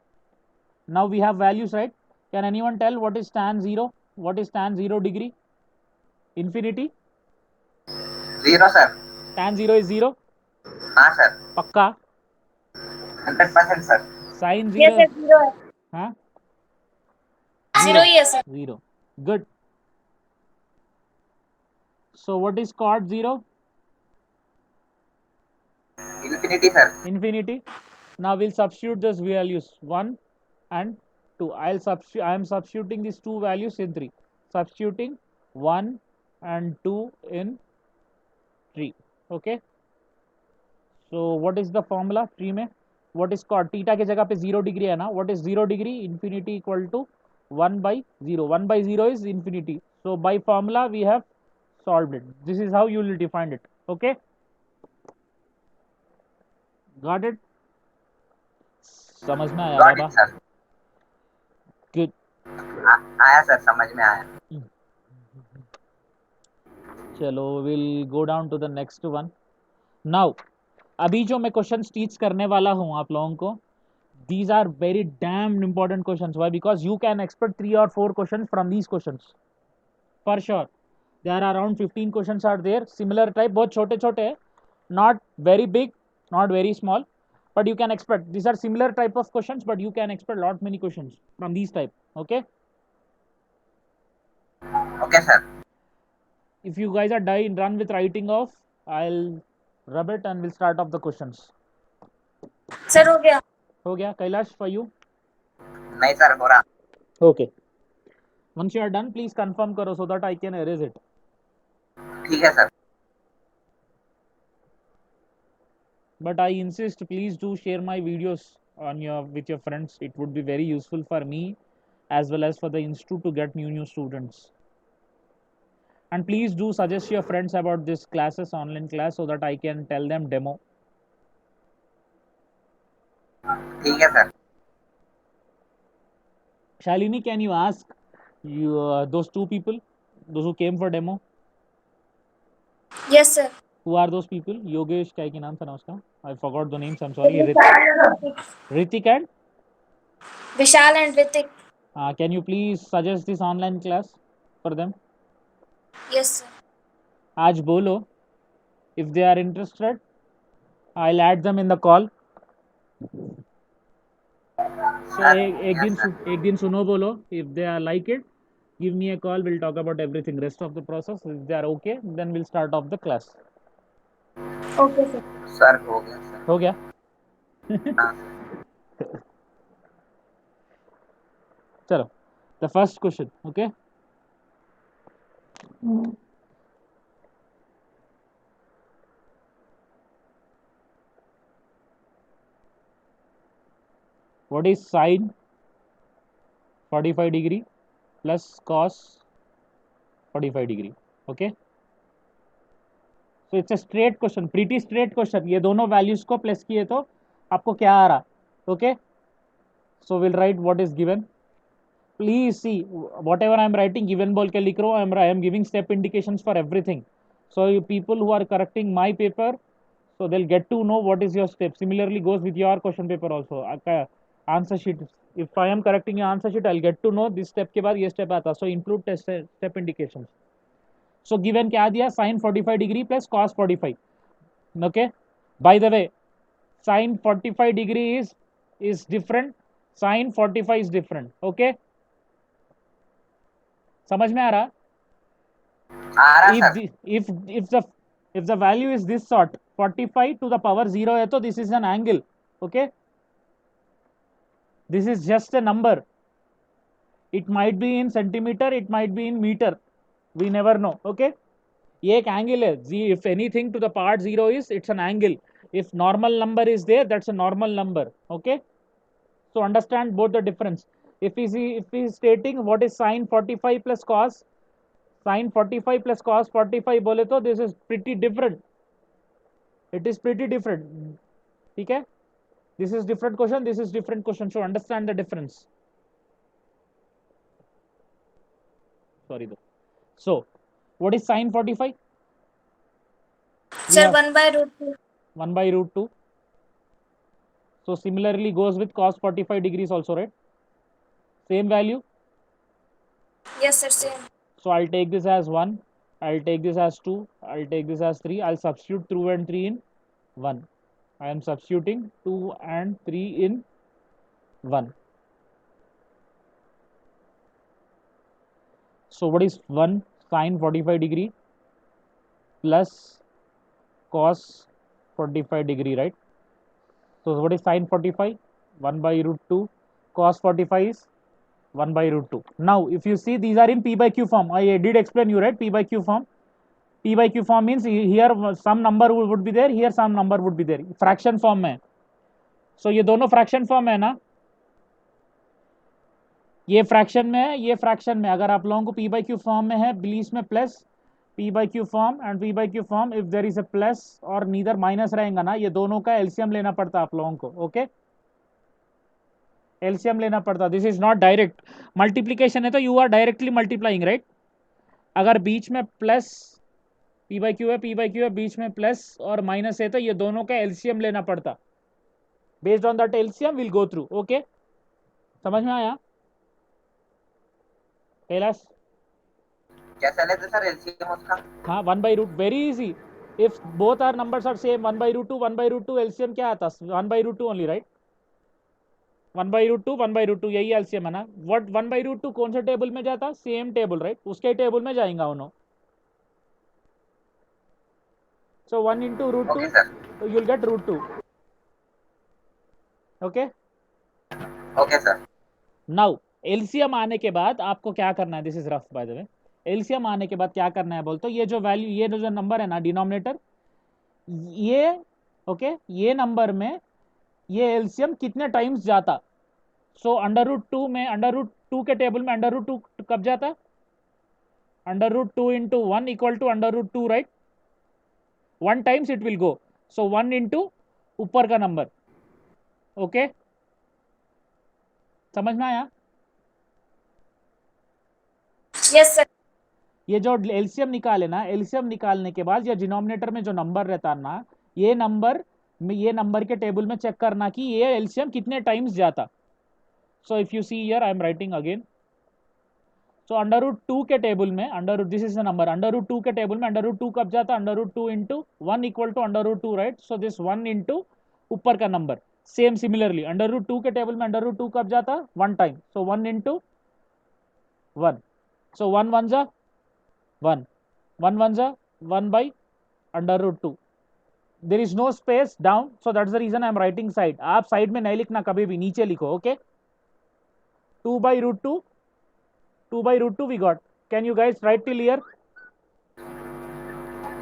Now we have values, right? Can anyone tell what is tan 0? What is tan 0 degree? Infinity? 0 sir. Tan 0 is 0? हाँ sir. पक्का? 100% sir. Sin 0 Yes, sir. is 0 है. हाँ? 0 ही है, sir. 0. Good. So what is cot 0? Infinity sir. Infinity. Now we'll substitute those values 1 and 2. I am substituting these two values in 3. Substituting 1 and 2 in 3. Okay. So what is the formula 3 में? What is cot theta के जगह पे 0 degree है ना? What is 0 degree? Infinity equal to 1 by 0. 1 by 0 is infinity. So by formula we have solved it. This is how you will define it. Okay. Got it? समझ में आया Got Baba? it sir. Good. आया sir, समझ में आया. चलो we'll go down to the next one. Now अभी जो मैं क्वेश्चंस टीच करने वाला हूँ आप लोगों को, these are very damn important questions. Why? Because you can expect 3 or 4 questions from these questions for sure. There are around 15 questions are there, similar type, बहुत छोटे छोटे हैं, not very big, not very small, but you can expect these are similar type of questions, but you can expect lot many questions from these type. Okay. Okay sir. If you guys are done with writing off, I'll rub it and we'll start off the questions. Sir, हो गया. हो गया Kailash for you? नहीं sir, हो रहा. Okay. Once you are done, please confirm करो so that I can erase it. ठीक है sir. But I insist, please do share my videos on with your friends. It would be very useful for me as well as for the institute to get new students. And please do suggest your friends about this classes, online class, so that I can tell them demo. ठीक है sir. Shalini, can you ask you those two people, those who came for demo? Yes, sir. Who are those people? Yogesh, क्या की नाम था ना उसका? I forgot the names. I'm sorry. Ritik and Vishal and Ritik. can you please suggest this online class for them? Yes, sir. आज बोलो. If they are interested, I'll add them in the call. So एक दिन सुनो बोलो. If they are like it, give me a call. We'll talk about everything, rest of the process. If they are okay, then we'll start off the class. Okay, sir. Sir हो गया sir. हो गया? हाँ. चलो. The first question, okay? What is sine 45 degree plus cos 45 degree? Okay, so it's a straight question, pretty straight question. ये दोनों values को plus किए तो आपको क्या आ रहा? Okay, so we'll write what is given. Please see whatever I am writing, given बोल के लिख रहा हूँ. I am giving step indications for everything. So you people who are correcting my paper, so they'll get to know what is your step. Similarly goes with your question paper also. Answer sheet, if I am correcting your answer sheet, I'll get to know this step के बाद ये step आता. So include step indications. So given क्या दिया? Sin 45 degree plus cos 45. Okay, by the way, sin 45 degree is different, sin 45 is different. Okay, समझ में आ रहा? आ रहा sir. If the value is this sort, 45 to the power 0 है तो this is an angle. Okay, this is just a number. It might be in centimeter, it might be in meter, we never know. Okay, ये एक angle है. If anything to the part 0 is, it's an angle. If normal number is there, that's a normal number. Okay, so understand both the difference. If he is stating what is sin 45 plus cos, sin 45 plus cos 45 बोले तो this is pretty different. It is pretty different. ठीक है, this is different question, this is different question, so understand the difference. Sorry though. So what is sin 45? Sir, 1 by root 2. 1 by root 2. So similarly goes with cos 45 degrees also, right? Same value. Yes, sir, same. So I'll take this as 1, I'll take this as 2, I'll take this as 3. I'll substitute 2 and 3 in 1. I am substituting 2 and 3 in 1. So what is 1 sin 45 degree plus cos 45 degree, right? So what is sin 45? 1 by root 2. Cos 45 is 1 by root 2. Now if you see, these are in p by q form. I did explain you, right? P by q form. P by q form means here some number would be there, here some number would be there. Fraction form में. So ये दोनों fraction form है ना? ये fraction में है, ये fraction में. अगर आप लोगों को p by q फॉर्म में है, बीच में plus p by q form and p by q form, if there is a plus और नीदर माइनस रहेगा ना, ये दोनों का एलसीएम लेना पड़ता आप लोगों को. ओके, एलसीएम लेना पड़ता. This is not direct multiplication है तो you are directly multiplying, right? अगर बीच में प्लस p by q है, p by q है, बीच में प्लस और माइनस है तो ये दोनों का एलसीएम लेना पड़ता. Based on that LCM will go through. Okay, समझ में आया कैलाश? कैसे लेते सर एलसीएम उसका? हाँ, 1 by root, very easy. If both are numbers are same, 1 by root 2, 1 by root 2 LCM क्या आता? 1 by root 2 only, right? 1 by root 2, 1 by root 2 यही एलसीएम है ना. व्हाट 1 by root 2 कौन से टेबल में जाता? Same table, right? उसके टेबल में जाएगा उन्होंने. So 1 into root 2, so you'll get root 2. Okay? Okay sir. Now LCM आने के बाद आपको क्या करना है? This is rough bye the way. LCM आने के बाद क्या करना है बोल तो, ये जो वैल्यू, ये जो नंबर है ना डिनोमिनेटर, ये ओके, ये नंबर में ये एलसीएम कितने टाइम्स जाता? सो अंडर रूट 2 में, अंडर रूट 2 के टेबल में अंडर रूट 2 कब जाता? under root 2 into 1 equal to under root 2, right? 1 times it will go. So 1 into ऊपर का नंबर. ओके, समझ में आया? Yes sir. ये जो एलसीएम निकाले ना, एलसीएम निकालने के बाद या डिनोमिनेटर में जो नंबर रहता है ना, ये नंबर के टेबल में चेक करना कि ये एलसीएम कितने टाइम्स जाता. So if you see here I am writing again. So under root 2 के टेबल में under root, this is the number, under root 2 के टेबल में अंडर रूट 2 कब जाता? Under root 2 into 1 equal to under root 2, right? So this 1 into ऊपर का number. Same similarly under root 2 के table में अंडर रूट 2 कब जाता? 1 टाइम. सो 1 इंटू 1. सो 1 1 जा 1, 1 1 जा 1 by under root 2. There is no space down, so that's the reason I am writing side. आप side में नहीं लिखना कभी भी, नीचे लिखो. Okay, 2 by root 2, 2 by root 2 we got. Can you guys write till here?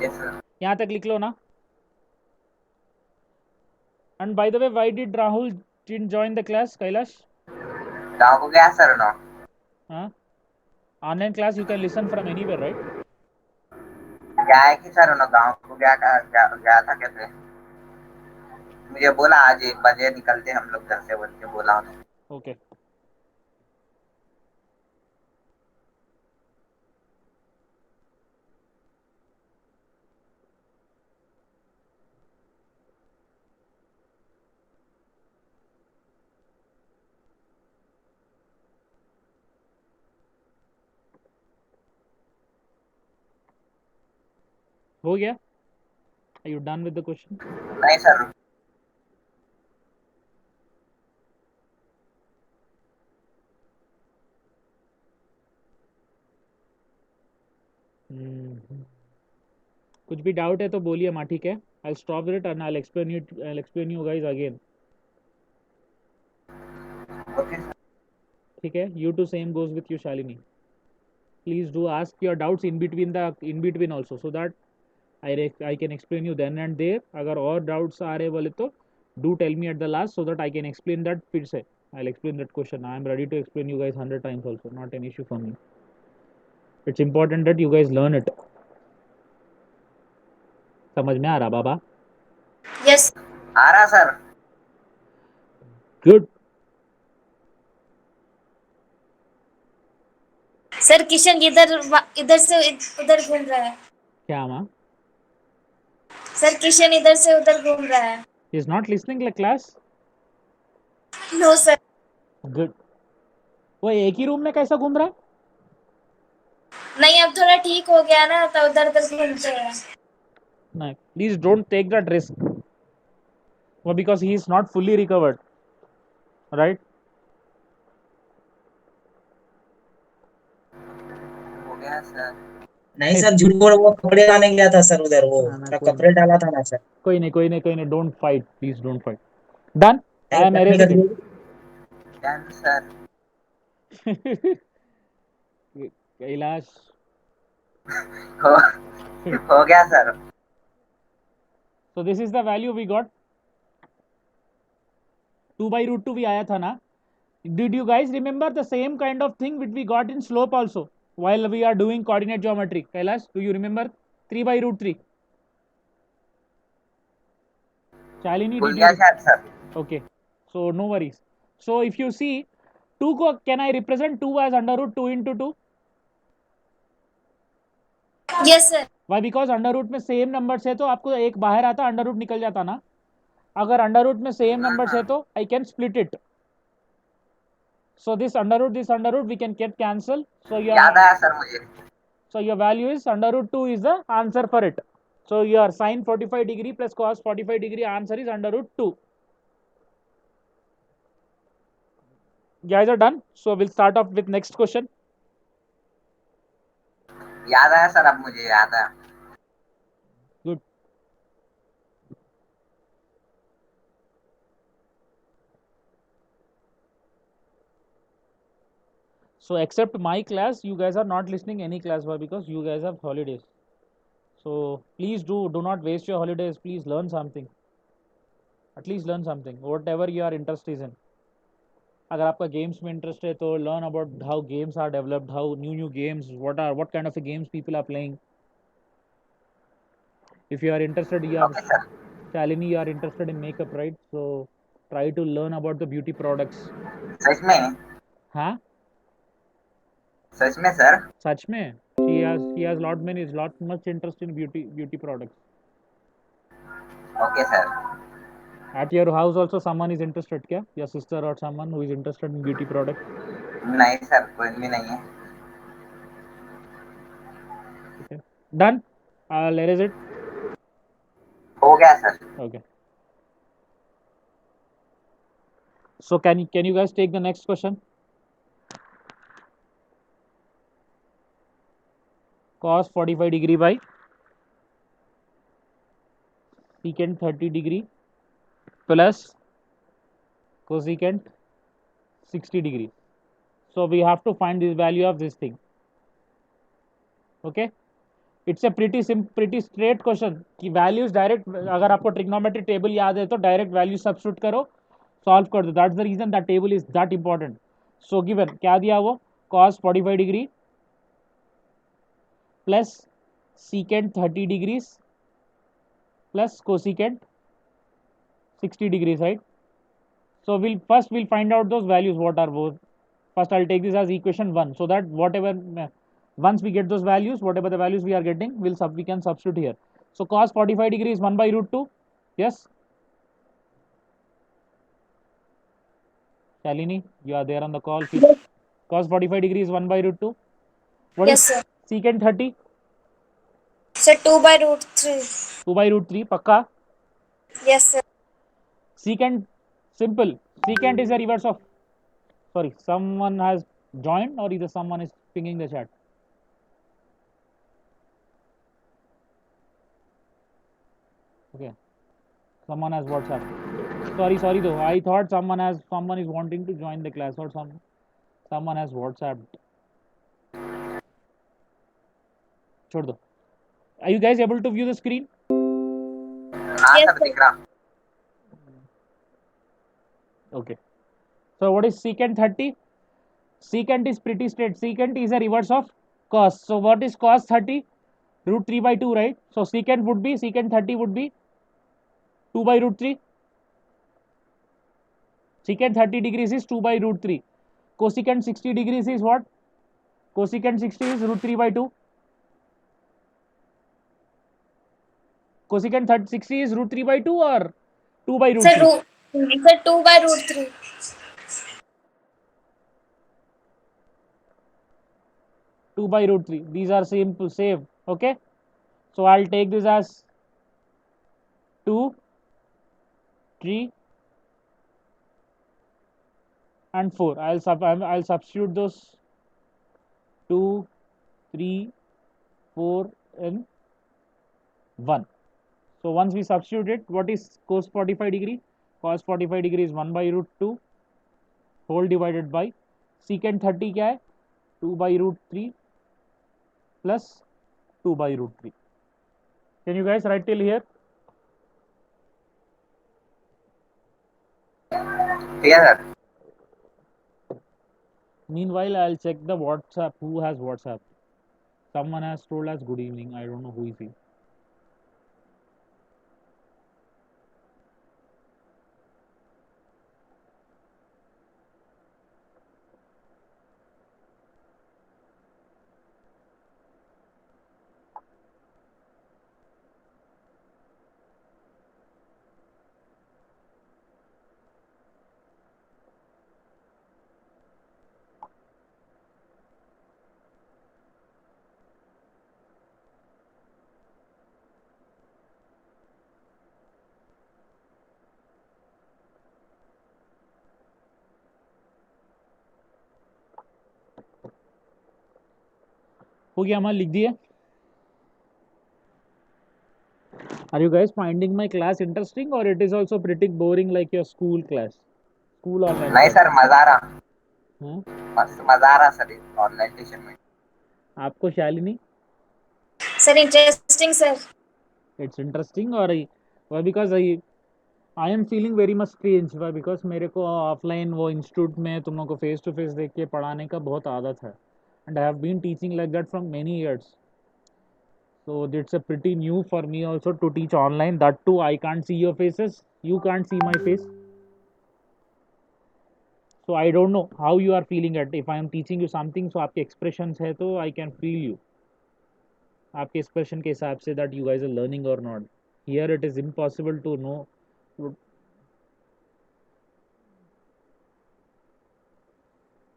Yes, sir. यहाँ तक लिख लो ना. And by the way, why did Rahul didn't join the class, Kailash? गाँव को गया सर ना. हाँ, online class you can listen from anywhere, right? क्या है कि सर ना गाँव को गया था कैसे? मुझे बोला आज 1 बजे निकलते हम लोग घर से, बोल के बोला उन्हें. Okay. हो गया? Are you done with the question? नहीं सर. कुछ भी डाउट है तो बोलिए माँ, ठीक है? I'll stop it and I'll explain you guys again. Okay, sir. ठीक है? You too same goes with you, Shalini. Please do ask your doubts in between also, so that I can explain you then and there. अगर और doubts आ रहे बोले तो do tell me at the last so that I can explain that फिर से. I'll explain that question. I am ready to explain you guys 100 times also. Not an issue for me. It's important that you guys learn it. समझ में आ रहा बाबा? Yes आ रहा sir. Good. Sir. Kishan इधर से उधर घूम रहा है क्या माँ? सर। किशन इधर से उधर घूम रहा है. He is not listening like class? No sir. Good. वो एक ही रूम में कैसा घूम रहा है? नहीं, अब थोड़ा ठीक हो गया ना, तो उधर उधर घूमते हैं. नहीं, please don't take that risk. Well, because he is not fully recovered, right? हो गया सर. नहीं सर, झूठ बोल, वो कपड़े लाने गया था सर उधर, वो ना, थोड़ा कोई कपड़े डाला था ना सर. कोई नहीं, don't fight, please don't fight. Done? I am नहीं, erasing it. Done sir. Kailash, हो गया sir. so this is the value we got. 2 by root 2 भी आया था ना? Did you guys remember the same kind of thing which we got in slope also while we are doing coordinate geometry? Kailash, do you remember 3 by root 3? Shalini, भूल did गया you? शायद sir. Okay, so no worries. So if you see 2 को, can I represent 2 as under root 2 into 2? Yes sir. Why? Because under root में same numbers है तो आपको एक बाहर आता, अंडर रूट निकल जाता ना. अगर अंडर रूट में सेम नंबर्स है तो I can split it. So this under root we can get cancel. So याद आया सर मुझे. your value is under root 2 is the answer for it. So your sin 45 degree plus cos 45 degree answer is under root 2. You guys are done. So we'll start off with next question. याद आया sir, अब मुझे याद आया. Good. So except my class, you guys are not listening any class. Why? Because you guys have holidays. So please do not waste your holidays. Please learn something. At least learn something. Whatever your interest is in. अगर आपका games में interest है तो learn about how games are developed, how new games, what kind of games people are playing. If you are interested, okay sir. Shalini, you are interested in makeup, right? So try to learn about the beauty products. सच में? हाँ, सच में sir? सच में she has lot much interest in beauty products. Okay sir. At your house also someone is interested क्या? Your sister or someone who is interested in beauty products? नहीं sir, कोई भी नहीं है। Okay. Done? I'll erase it. हो गया sir. Okay. So can you guys take the next question? Cos 45 degree by secant 30 degree plus cosecant 60 degree. So we have to find the value of this thing. Okay. It's a pretty straight question कि values direct, अगर आपको trigonometry table याद है तो direct value substitute करो, solve कर दो. That's the reason that table is that important. So given क्या दिया वो, cos 45 degree plus secant 30 degrees plus cosecant 60 degrees, right? So we'll find out those values. What are those? First I'll take this as equation 1, so that whatever once we get those values, whatever the values we are getting, we can substitute here. So cos 45 degree is 1 by root 2. Yes, Shalini, you are there on the call. Yes, Cos 45 degree is 1 by root 2. What yes is sir. secant 30? Sir, 2/√3. 2 by root 3. Pakka. Yes sir. Secant, simple. Secant is a reverse of, sorry, someone has joined or either someone is pinging the chat. Okay, someone has WhatsApp. Sorry though, I thought someone is wanting to join the class, or someone has WhatsApped. छोड़ दो. Are you guys able to view the screen? हाँ Yes sir, sir. दिख रहा। Okay. So what is secant 30? Secant is pretty straight. Secant is a reverse of cos. So what is cos 30? Root 3 by 2, right? So secant 30 would be 2 by root 3. Secant 30 degrees is 2 by root 3. Cosecant 60 degrees is what? Cosecant 60 is root 3 by 2. Cosecant 60 is root 3 by 2 or 2 by root Sir, 3? sir, 2/√3. 2 by root 3. These are same. Okay. So I'll take this as 2, 3 and 4. I'll substitute those 2, 3, 4 and 1. So once we substitute it, what is cos 45 degree? Cos 45 degree is 1 by root 2 whole divided by secant 30 क्या है? 2 by root 3 plus 2 by root 3. Can you guys write till here? ठीक है sir. Meanwhile, I'll check the WhatsApp. Who has WhatsApp? Someone has told us good evening. I don't know who is he. हो गया हमारा, लिख दिए. Are you guys finding my class interesting or it is also pretty boring like your school class? School online नहीं class. Sir, मजा आ रहा। हाँ? मजा आ रहा सर ऑनलाइन ट्यूशन में। आपको Shalini? Sir, interesting sir. It's interesting or because I am feeling very much strange because मेरे को ऑफलाइन वो इंस्टीट्यूट में तुम लोग को फेस टू फेस देख के पढ़ाने का बहुत आदत है and I have been teaching like that from many years. So it's a pretty new for me also to teach online. That too, I can't see your faces. You can't see my face. So I don't know how you are feeling it. If I am teaching you something, so आपके expressions है तो I can feel you. आपके expression के हिसाब से that you guys are learning or not. Here it is impossible to know.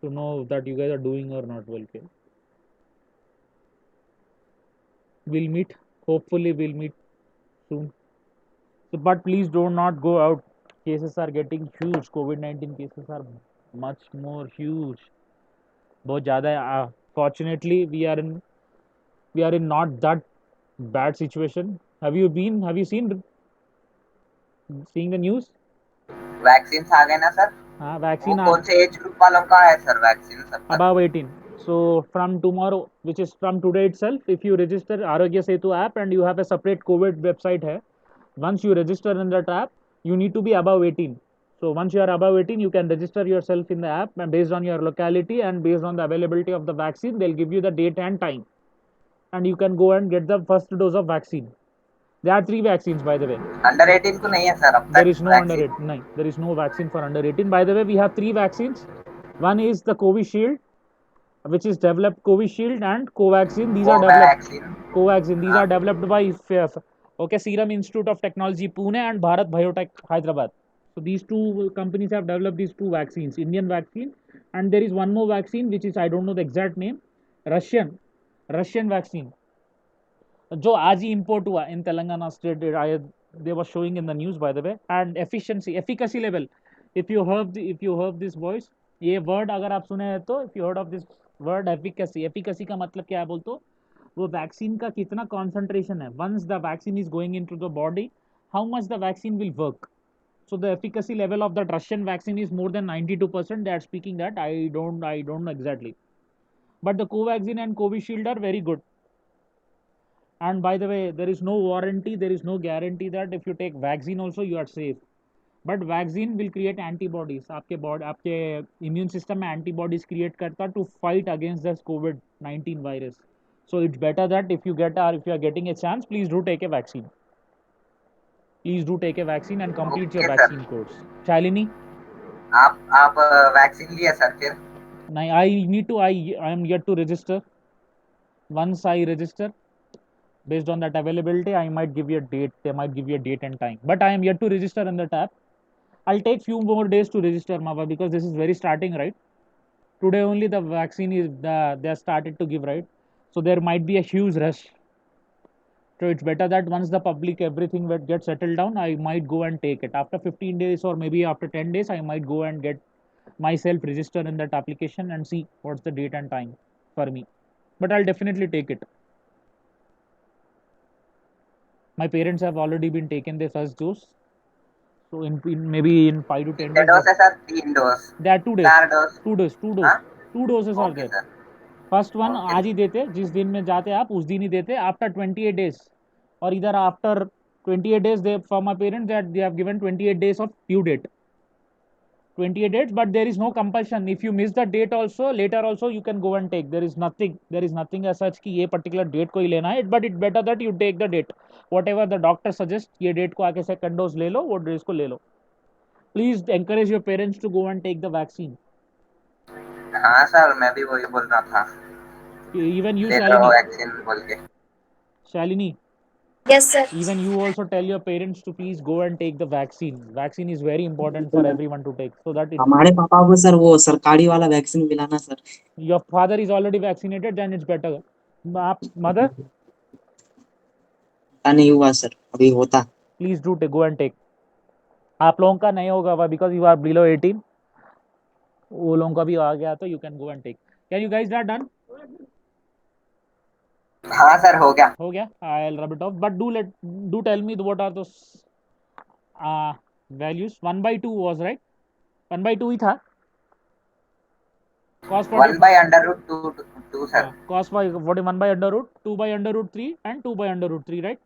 To know that you guys are doing or not well. We'll meet. Hopefully, we'll meet soon. So, but please do not go out. Cases are getting huge. COVID-19 cases are much more huge. बहुत ज़्यादा है. Fortunately, we are in not that bad situation. Have you seen seeing the news? Vaccine आ गए ना sir? हाँ, वो vaccine कौन से एज ग्रुप वालों का है सर वैक्सीन सबका? above 18. So from tomorrow, which is from today itself, if you register Arogya Setu app and you have a separate COVID website है, once you register in that app, you need to be above 18. So once you are above 18, you can register yourself in the app, and based on your locality and based on the availability of the vaccine, they'll give you the date and time, and you can go and get the first dose of vaccine. There are 3 vaccines, by the way. Under 18 को नहीं है sir अब There तक is no under vaccine? 18. No, there is no vaccine for under 18. By the way, we have 3 vaccines. One is the Covishield, which is developed Covishield and Covaxin. These are developed Covaxin. These are developed by Serum Institute of Technology Pune and Bharat Biotech Hyderabad. So these two companies have developed these 2 vaccines, Indian vaccine, and there is one more vaccine which is I don't know the exact name, Russian vaccine. जो आज ही import हुआ in Telangana state. They were showing in the news by the way. And efficacy level. If you heard this voice, ये word अगर आप सुने हैं तो if you heard of this word efficacy का मतलब क्या है बोल तो वो वैक्सीन का कितना concentration है. Once the vaccine is going into the body, how much the vaccine will work. So the efficacy level of that Russian vaccine is more than 92%. They are speaking that I don't know exactly. But the Covaxin and Covishield are very good. And by the way, there is no warranty, there is no guarantee that if you take vaccine also you are safe. But vaccine will create antibodies. आपके immune system में antibodies create करता to fight against this COVID-19 virus. So it's better that if you are getting a chance, please do take a vaccine. Please do take a vaccine and complete your vaccine course. Shalini? आप vaccine लिए sir फिर? I am yet to register. Once I register, based on that availability, I might give you a date. They might give you a date and time. But I am yet to register in that app. I'll take few more days to register, Mava, because this is very starting, right? Today only the vaccine is they are started to give, right? So there might be a huge rush. So it's better that once the public everything gets settled down, I might go and take it. After 15 days or maybe after 10 days, I might go and get myself register in that application and see what's the date and time for me. But I'll definitely take it. My parents have already been taken their first dose. So in maybe in 5 to 10 days. dose है sir? 3 dose? There are 2 days. 4 dose? 2 doses. 2 doses. हाँ? 2 doses are okay there. Sir. First one Okay. आज ही देते, जिस दिन में जाते आप उस दिन ही देते आफ्टर 28 days. और इधर after 28 days they for my parents that they have given 28 days of due date. 28 days, but there is no compulsion. If you miss the date also, later also you can go and take. There is nothing as such कि ये particular date को ही लेना है. But it's better that you take the date. Whatever the doctor suggests, ये date को आके second dose ले लो, वो dose को ले लो. Please encourage your parents to go and take the vaccine. हाँ सर, मैं भी वही बोल रहा था. Even you, ले लो Shalini. वैक्सीन बोल के. Shalini. Yes, sir. Even you also tell your parents to please go and take the vaccine. Vaccine is very important for everyone to take, so that हमारे पापा को सर वो सरकारी वाला vaccine मिलाना sir. your father is already vaccinated, then it's better. Mother, नहीं हुआ sir, अभी होता. please do go and take. आप लोगों का नहीं होगा because you are below 18. वो लोगों का भी आ गया तो you can go and take. Can you guys that done? हाँ सर, हो गया. हो गया. I'll rub it off. But do tell me what are those values. 1/2 was right. 1/2 ही था. Cos 1 by under root 2 sir. Cos 41 by under root, 2 by under root 3 and 2 by under root 3, right?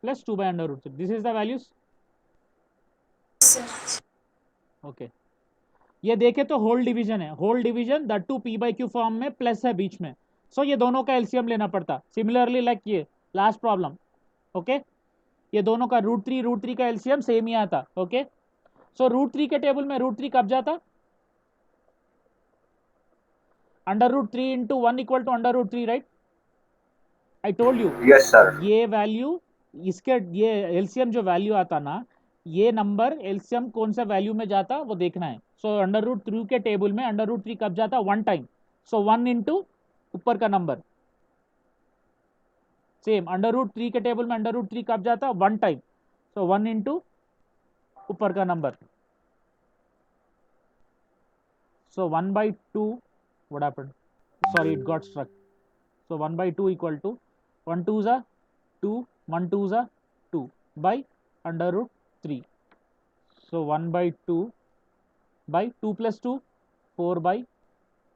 Plus 2 by under root 3. This is the values. Sir. Okay ये देखे तो whole division है, whole division that to p by q form में plus है बीच में, सो ये दोनों का एलसीएम लेना पड़ता। सिमिलरली लाइक ये लास्ट प्रॉब्लम, ओके ये दोनों का रूट थ्री का एलसीएम सेम ही आता। ओके सो रूट 3 के टेबल में रूट 3 कब जाता? √3 into 1 equal to √3, right? I told you yes sir. ये वैल्यू, इसके ये एलसीएम जो वैल्यू आता ना, ये नंबर एलसीएम कौन सा वैल्यू में जाता वो देखना है। सो √3 के टेबल में √3 कब जाता? 1 टाइम, सो 1 इंटू ऊपर का नंबर। सेम √3 के टेबल में √3 कब जाता? 1 टाइम, सो 1 इंटू ऊपर का number. So 1/2, what happened? Sorry, it got struck. So 1/2 equal to 1 2s are 2, 1 2s are 2 by √3. So 1/2 by 2 plus 2, 4 by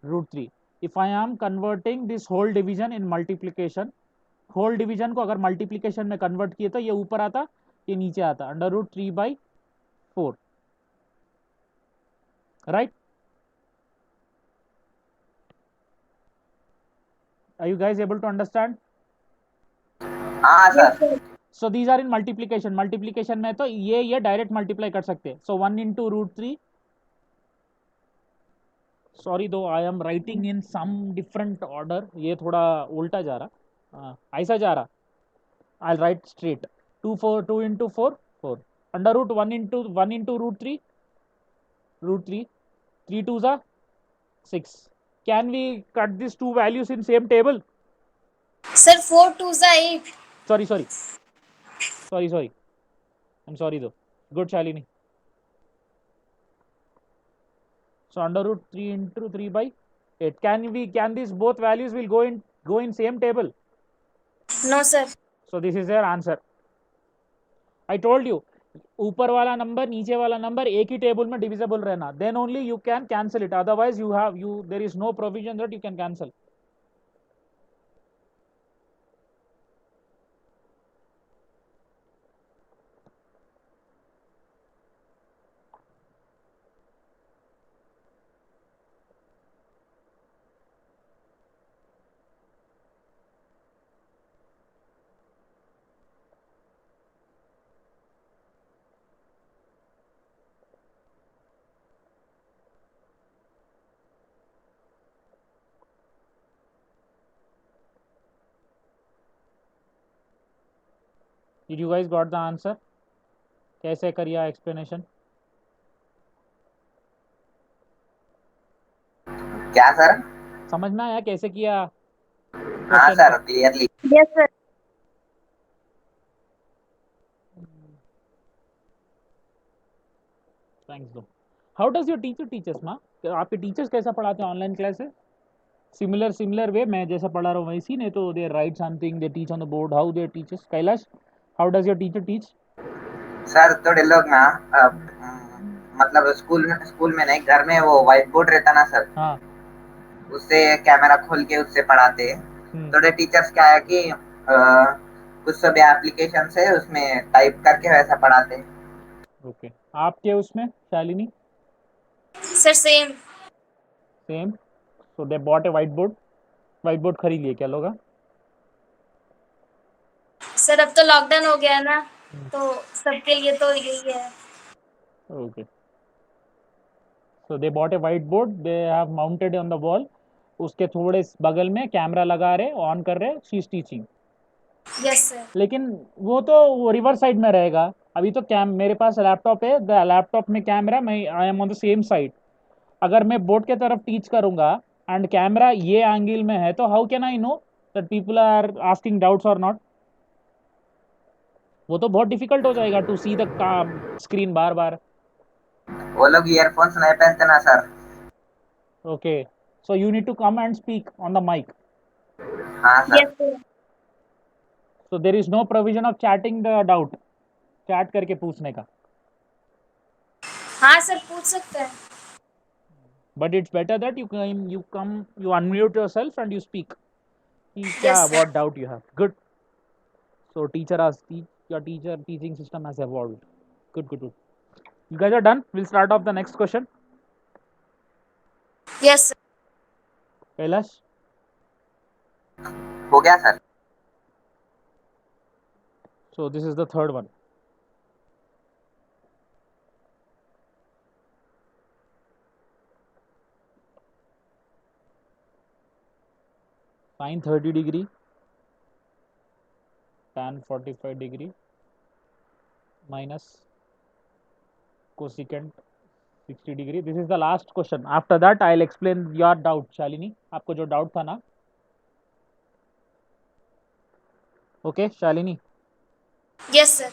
√3. If I am converting this whole division in multiplication, whole division को अगर multiplication में convert किए तो ये ऊपर आता, ये नीचे आता, √3/4, right? Are you guys able to understand? हाँ yes sir. Sir. So these are in multiplication में तो ये डायरेक्ट मल्टीप्लाई कर सकते हैं। सो 1 into √3, sorry though I am writing in some different order, ये थोड़ा उल्टा जा रहा, ऐसा जा रहा, I write straight. 2 into 4 4 √1 into √3 3 2s are 6। Can we cut this two values in same table? Sir 4 2 जा 8। Sorry sorry sorry sorry, I am sorry though, good Shalini. So √3 into 3/8. Can these both values will go in same table? No sir. So this is their answer. I told you, ऊपर वाला number नीचे वाला number एक ही table में divisible रहना, then only you can cancel it. Otherwise there is no provision that you can cancel. Did you guys got the answer? कैसे करिए explanation? क्या सर? समझ में आया कैसे किया हाँ question? Sir, clearly. Yes sir. Thanks though. How does your teacher teachers माँ, आपके टीचर्स कैसा पढ़ाते हैं ऑनलाइन क्लासेस? Similar way, मैं जैसा पढ़ा रहा हूँ वैसी, नहीं तो they write something, they teach on the board. How they teach us? Kailash, how does your teacher teach? Sir थोड़े लोग ना मतलब स्कूल में नहीं, घर में वो व्हाइट बोर्ड रहता ना सर, हाँ उससे कैमरा खोल के उससे पढ़ाते हैं। थोड़े टीचर्स क्या है कि कुछ सब एप्लीकेशन से उसमें टाइप करके वैसा पढ़ाते हैं। ओके आपके उसमें Shalini? Sir same. Same. So they bought a white board खरीद लिए क्या लोग? सर अब तो लॉकडाउन हो गया है ना, तो सबके लिए तो यही है। Okay so they bought a white board, they have mounted on the wall, उसके थोड़े बगल में कैमरा लगा रहे, ऑन कर रहे, she is teaching. Yes sir. लेकिन वो तो रिवर साइड में रहेगा। अभी तो मेरे पास लैपटॉप है, द लैपटॉप में कैमरा, मैं I am on the same side. अगर मैं बोर्ड के तरफ टीच करूंगा एंड कैमरा ये एंगल में है, तो how can I know that people are asking doubts और नॉट? वो तो बहुत डिफिकल्ट हो जाएगा टू सी द स्क्रीन बार बार। वो लोग ईयरफोन्स नहीं पहनते ना सर। Okay so you need to come and speak on the mic. हाँ sir. Yes sir. So there is no provision of chatting the doubt, chat करके पूछने का। हाँ सर पूछ सकते हैं। But it's better that you unmute yourself and you speak कि क्या yes sir. what doubt you have. Good. So your teaching system has evolved. Good. You guys are done? We'll start off the next question. Yes, sir. Kailash? हो गया sir. So this is the third one. Sine 30 degree, tan 45 degree minus cosecant 60 degree. This is the last question. After that I'll explain your doubt. Shalini, आपको जो doubt था ना? Okay, Shalini. Yes, sir.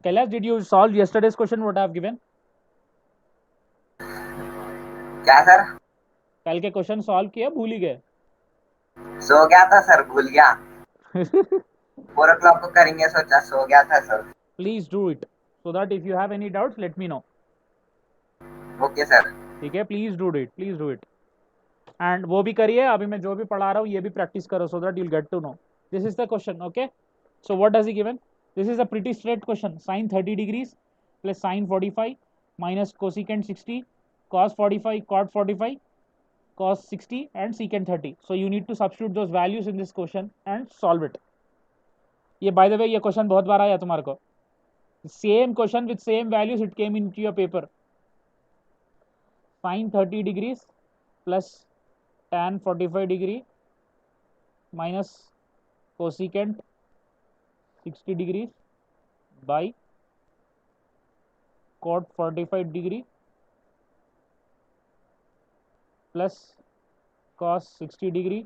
Kailash, did you solve yesterday's question what I have given? क्या sir? कल के question solve किया, भूल ही गए? सो गया था सर, भूल गया. 4 o'clock को करेंगे सोचा, सो गया था sir. Please do it so that if you have any doubts let me know. Okay sir. ठीक है, please do it, please do it. And वो भी करिए, अभी मैं जो भी पढ़ा रहा हूँ ये भी प्रैक्टिस करो so that you'll get to know. This is the question. Okay, so what does he given? This is a pretty straight question. Sine 30 degrees plus sine 45 minus cosecant 60 cos 45 cot 45 cos 60 and secant 30. So you need to substitute those values in this question and solve it. ये by the way ये question बहुत बार आया तुम्हारे को. Same question with same values it came into your paper. Sin 30 degrees plus tan 45 degree minus cosecant 60 degrees by cot 45 degree plus cos 60 degree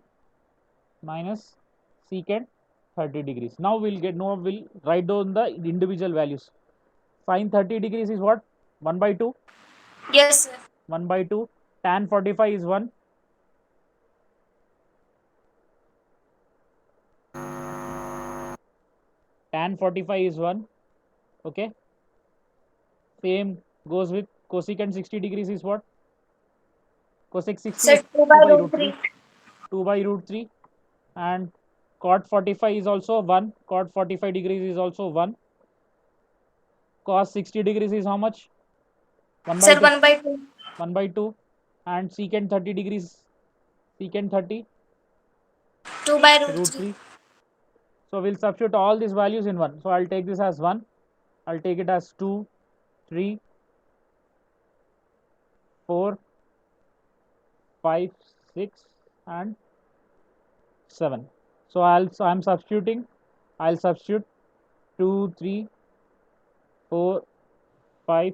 minus secant 30 degrees. Now we'll write down the individual values. Sin 30 degrees is what? 1 by 2. Yes, sir. 1 by 2. Tan 45 is 1. Tan 45 is 1. Okay. Same goes with cosecant 60 degrees is what? Cosec 60 Sir, is 2 by root 3. 2 by root 3. And cot 45 is also 1. Cot 45 degrees is also 1. Cos 60 degrees is how much? 1 by Sir, 2. 1 by 2. 1 by 2. And secant 30 degrees. Secant 30. 2 by root Root 3. 3. So we'll substitute all these values in 1. So I'll take this as 1. I'll take it as 2, 3, 4, 5, 6 and 7. So I'm substituting. I'll substitute 2, 3, 4, 5,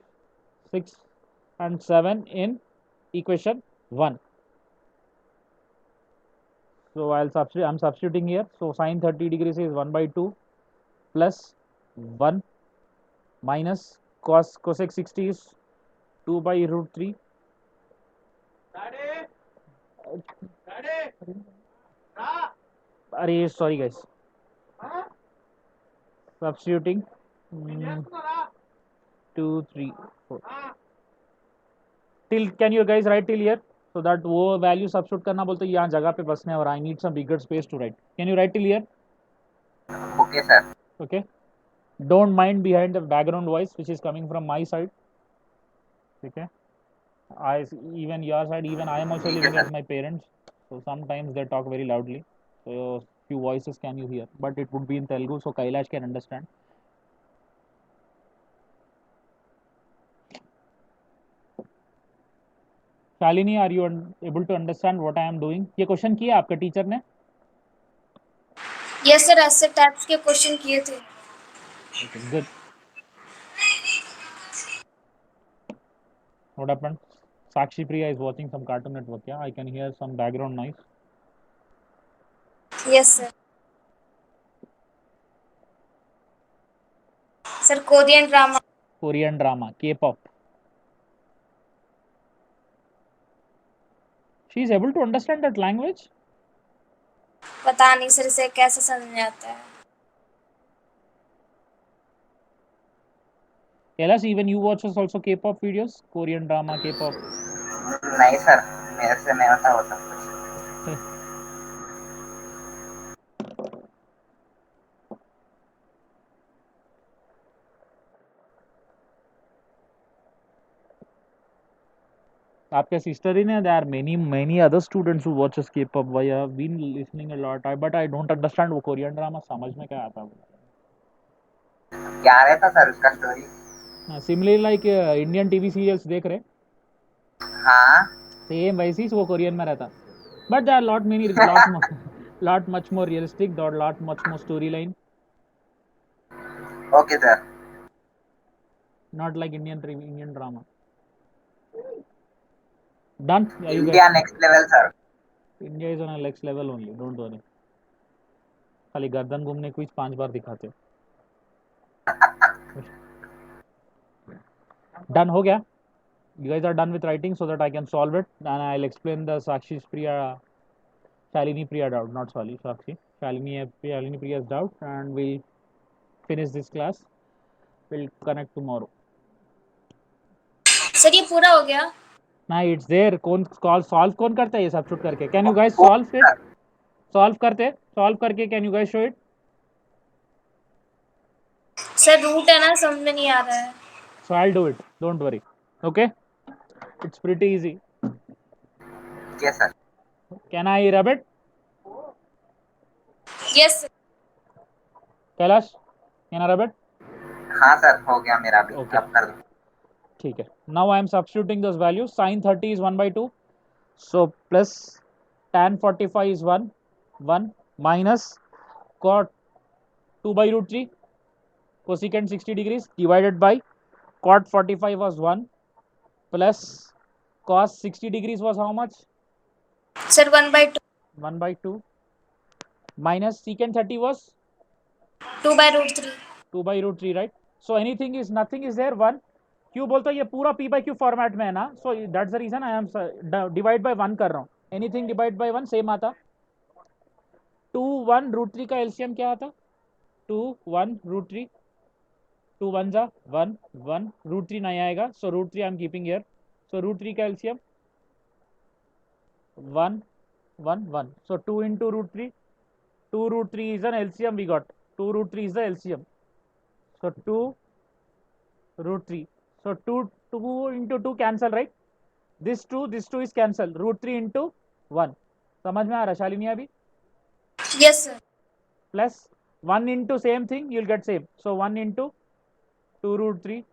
6 and 7 in equation 1. So I'm substituting here. So sin 30 degrees is 1 by 2 plus 1 minus cosec 60 is 2 by root 3. Array, sorry guys. Substituting 2, 3, 4. Till, can you guys write till here so that वो value substitute करना बोलते यहाँ जगह पे बसने और I need some bigger space to write. Can you write till here? Okay sir. Okay. Don't mind behind the background voice which is coming from my side. Okay. Even your side, even I am also living with my parents, so sometimes they talk very loudly. So few voices can you hear, but it would be in Telugu, so Kailash can understand. Shalini, are you able to understand what I am doing? ये question किया आपका teacher ने? Yes, sir. ऐसे types के question किए थे. Okay, good. What happened? Sakshi Priya is watching some Cartoon Network. Yeah, I can hear some background noise. Yes, sir. Sir, Korean drama. Korean drama, K-pop. She is able to understand that language? पता नहीं sir इसे कैसे समझ में आता है. Kailash, even you watch also K-pop videos? Korean drama, K-pop? नहीं sir, मेरे से नहीं होता वो सब कुछ. आपके सिस्टर ही ने, there are many other students who watches K-pop. I have been listening a lot, but I don't understand वो कोरियन ड्रामा समझ में क्या आता है। क्या रहता सर उसका story? Similarly like Indian TV serials देख रहे, हाँ सेम वैसे ही वो कोरियन में रहता, but they are lot much more realistic, there are lot much more storyline, okay sir. not like Indian drama. Done? Yeah, you guys. India next level sir. India is on a next level only, don't worry. खाली गर्दन घूमने को 5 बार दिखाते। Done हो गया? You guys are done with writing so that I can solve it, and I'll explain the Sakshi Priya, Shalini Priya doubt, not Sakshi. Shalini Priya's doubt, and we'll finish this class. We'll connect tomorrow. Sir ये पूरा हो गया? ना it's there, कौन solve कौन करता है ये सब्स्टिट्यूट करके? Can you guys solve it? Solve करके can you guys show it? Sir root है ना, समझ में नहीं आ रहा है। So I'll do it, don't worry. Okay, it's pretty easy. Yes sir. Can I rub it? Yes sir. Kailash, can I rub it? हाँ sir हो गया मेरा भी। Okay. अब कर दो। ठीक है, now I am substituting those values. Sin 30 is 1/2, so plus tan 45 is 1 minus cot 2/√3 cosecant 60 degrees divided by cot 45 was 1 plus cos 60 degrees was how much? Sir 1/2 1/2 minus secant 30 was 2/√3 2/√3, right? So nothing is there 1. क्यों बोलता हूँ ये पूरा p by q format में है ना, so that's the reason I am divide by 1 कर रहा हूँ. एनीथिंग डिवाइड बाय 1 सेम आता. 2 1 √3 का एलसीएम क्या आता? 2 1 √3, 2 1 जा 1 1 √3 नहीं आएगा, so √3 I am keeping here. So √3 का LCM 1 1 1, so 2 into √3, 2 √3 is an LCM we got. 2 √3 is the LCM, so 2 √3, so 2 into 2 cancel, right? this 2 is cancel. √3 into 1 समझ में आ रहा शालिनी अभी? Yes sir. plus 1 into same thing you'll get same, so 1 into 2 √3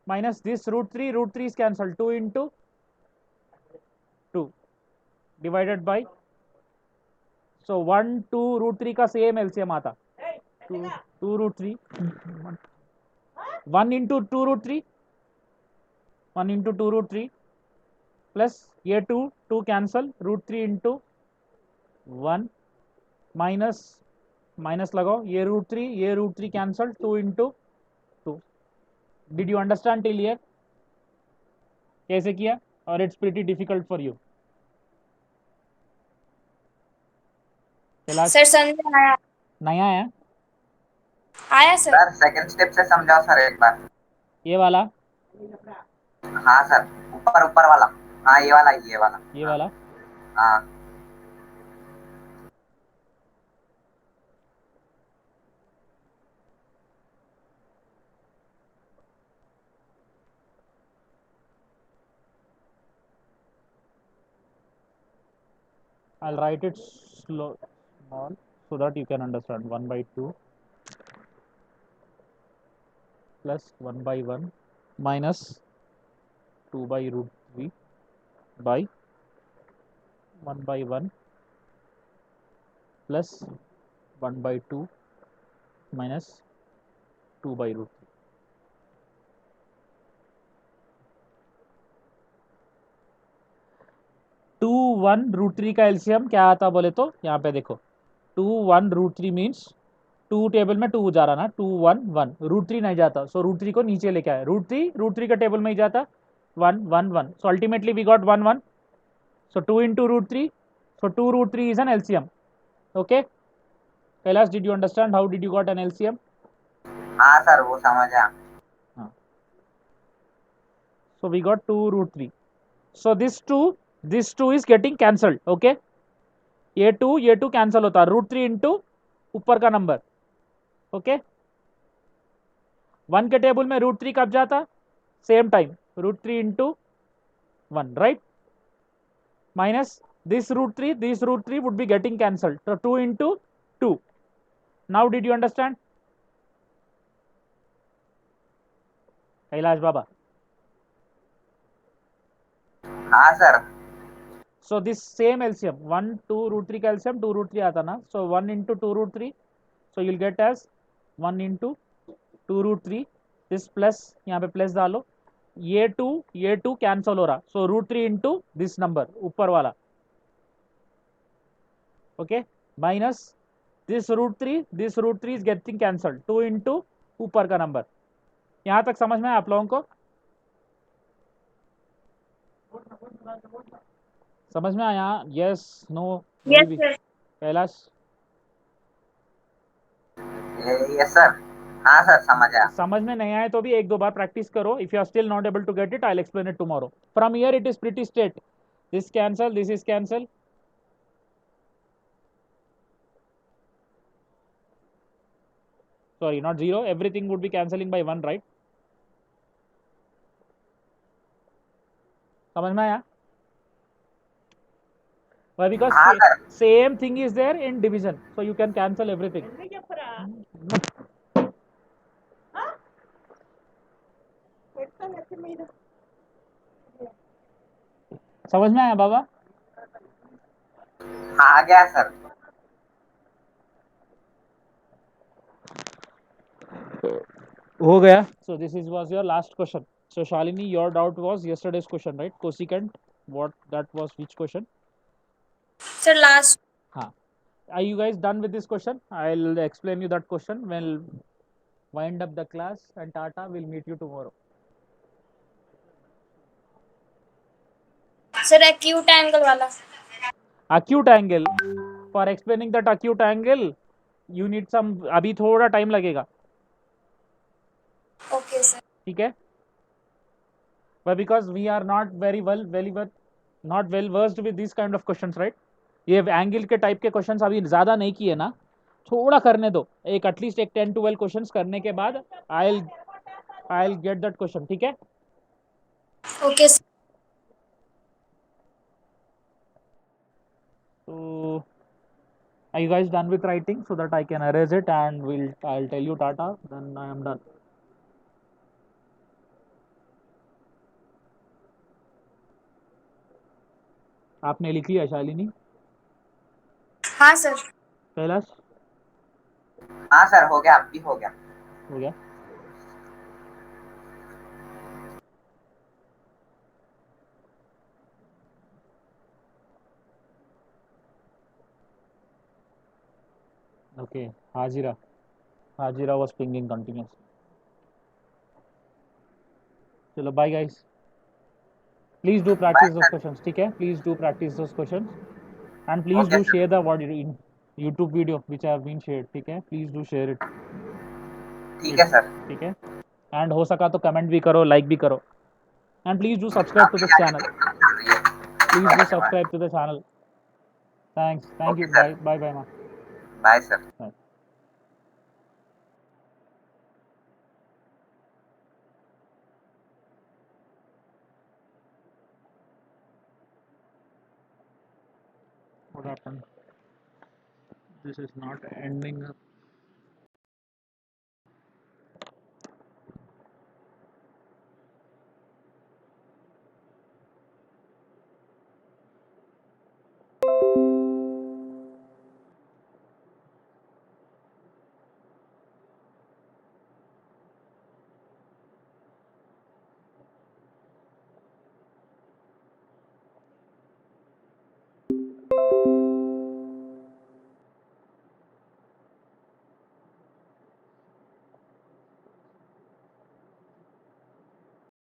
minus this √3 is cancelled, 2 into 2 divided by, so 1 2 √3 का same LCM आता 2 √3 1 into 2 √3 1 into 2 √3 plus ये 2 cancel, √3 into 1 minus लगाओ, ये √3 cancel, 2 into 2. Did you understand till here? कैसे किया? और it's pretty difficult for you. Sir समझ में आया? नहीं आया? आया सर। सर सेकंड स्टेप से समझाओ सर एक बार। ये वाला? हाँ सर ऊपर वाला। हाँ ये वाला। हाँ I'll write it small so that you can understand. 1/2 plus 1/1 minus 2/√3 by 1/1 plus 1/2 minus 2/√3. 2 1 √3 का एलसीएम क्या आता बोले तो यहाँ पे देखो, 2 1 √3 मीन्स 2 टेबल में 2 जा रहा ना, 2 1 1 √3 नहीं जाता, सो √3 को नीचे लेके आए, √3 का टेबल में ही जाता 1 1 1, so ultimately we got 1 1, so 2 into √3, so 2 √3 is an LCM. Okay, Kailash, did you understand how did you got an LCM? हाँ सर वो समझा। So we got 2 √3, so this 2 is getting cancelled. Okay, ये 2 cancel होता है, √3 into ऊपर का number. Okay, 1 के table में √3 कब जाता? Same time, √3 into 1, right? minus this root 3, this root 3 would be getting cancelled. So 2 into 2. Now did you understand? Kailash Baba. हाँ sir. So this same LCM 1 2 root 3 का LCM 2 root 3 आता ना, so 1 into 2 root 3, so you'll get as 1 into 2 root 3, this plus यहाँ पे plus डालो, ये 2 cancel हो रहा, so root 3 into this number ऊपर वाला, okay, minus this root 3 is getting cancelled, 2 into ऊपर का नंबर. यहाँ तक समझ में आया आप लोगों को? समझ में आया? Yes, no, yes sir. Kailash? Yes sir. हाँ सर, समझ आया। समझ में नहीं आए तो भी एक दो बार प्रैक्टिस करो. If you are still not able to get it, I will explain it tomorrow. From here it is pretty straight. This cancel, this is cancel. Sorry, not 0. Everything would be cancelling by 1, right? समझ में आया? Why? Because हाँ sir. same thing is there in division, so you can cancel everything. समझ में आया बाबा? हाँ आ गया sir. हो गया. So this was your last question. So Shalini, your doubt was yesterday's question, right? Cosecant. What that was? Which question? Sir last. हाँ. Are you guys done with this question? I'll explain you that question. We'll wind up the class and Tata will meet you tomorrow. Sir acute angle वाला। Acute angle. For explaining that acute angle, you need some. अभी थोड़ा time लगेगा. Okay sir. ठीक है? But because we are not very well versed with these kind of questions, right? ये angle के type के questions अभी ज़्यादा नहीं किए ना, थोड़ा करने दो. एक एटलीस्ट एक 10-12 क्वेश्चंस करने के बाद I will get that question. ठीक है? Okay sir. So are you guys done with writing so that I can erase it and I'll tell you Tata, then I am done. आपने लिख लिया शालिनी? हाँ सर। कैलाश? हाँ सर, हो गया, अब भी हो गया। हो गया. Okay, Hajira was pinging continuously. चलो bye guys. Please do practice those questions. ठीक है? Please do practice those questions and please Okay, do sir. share the YouTube video which have been shared. ठीक है? Please do share it. ठीक है sir. ठीक है? And हो सका तो कमेंट भी करो, लाइक भी करो. And please do subscribe to this channel. Please do subscribe to the channel. Thanks. Thank Okay, you. sir. Bye bye ma. Bye sir. Bye. What happened? This is not ending up.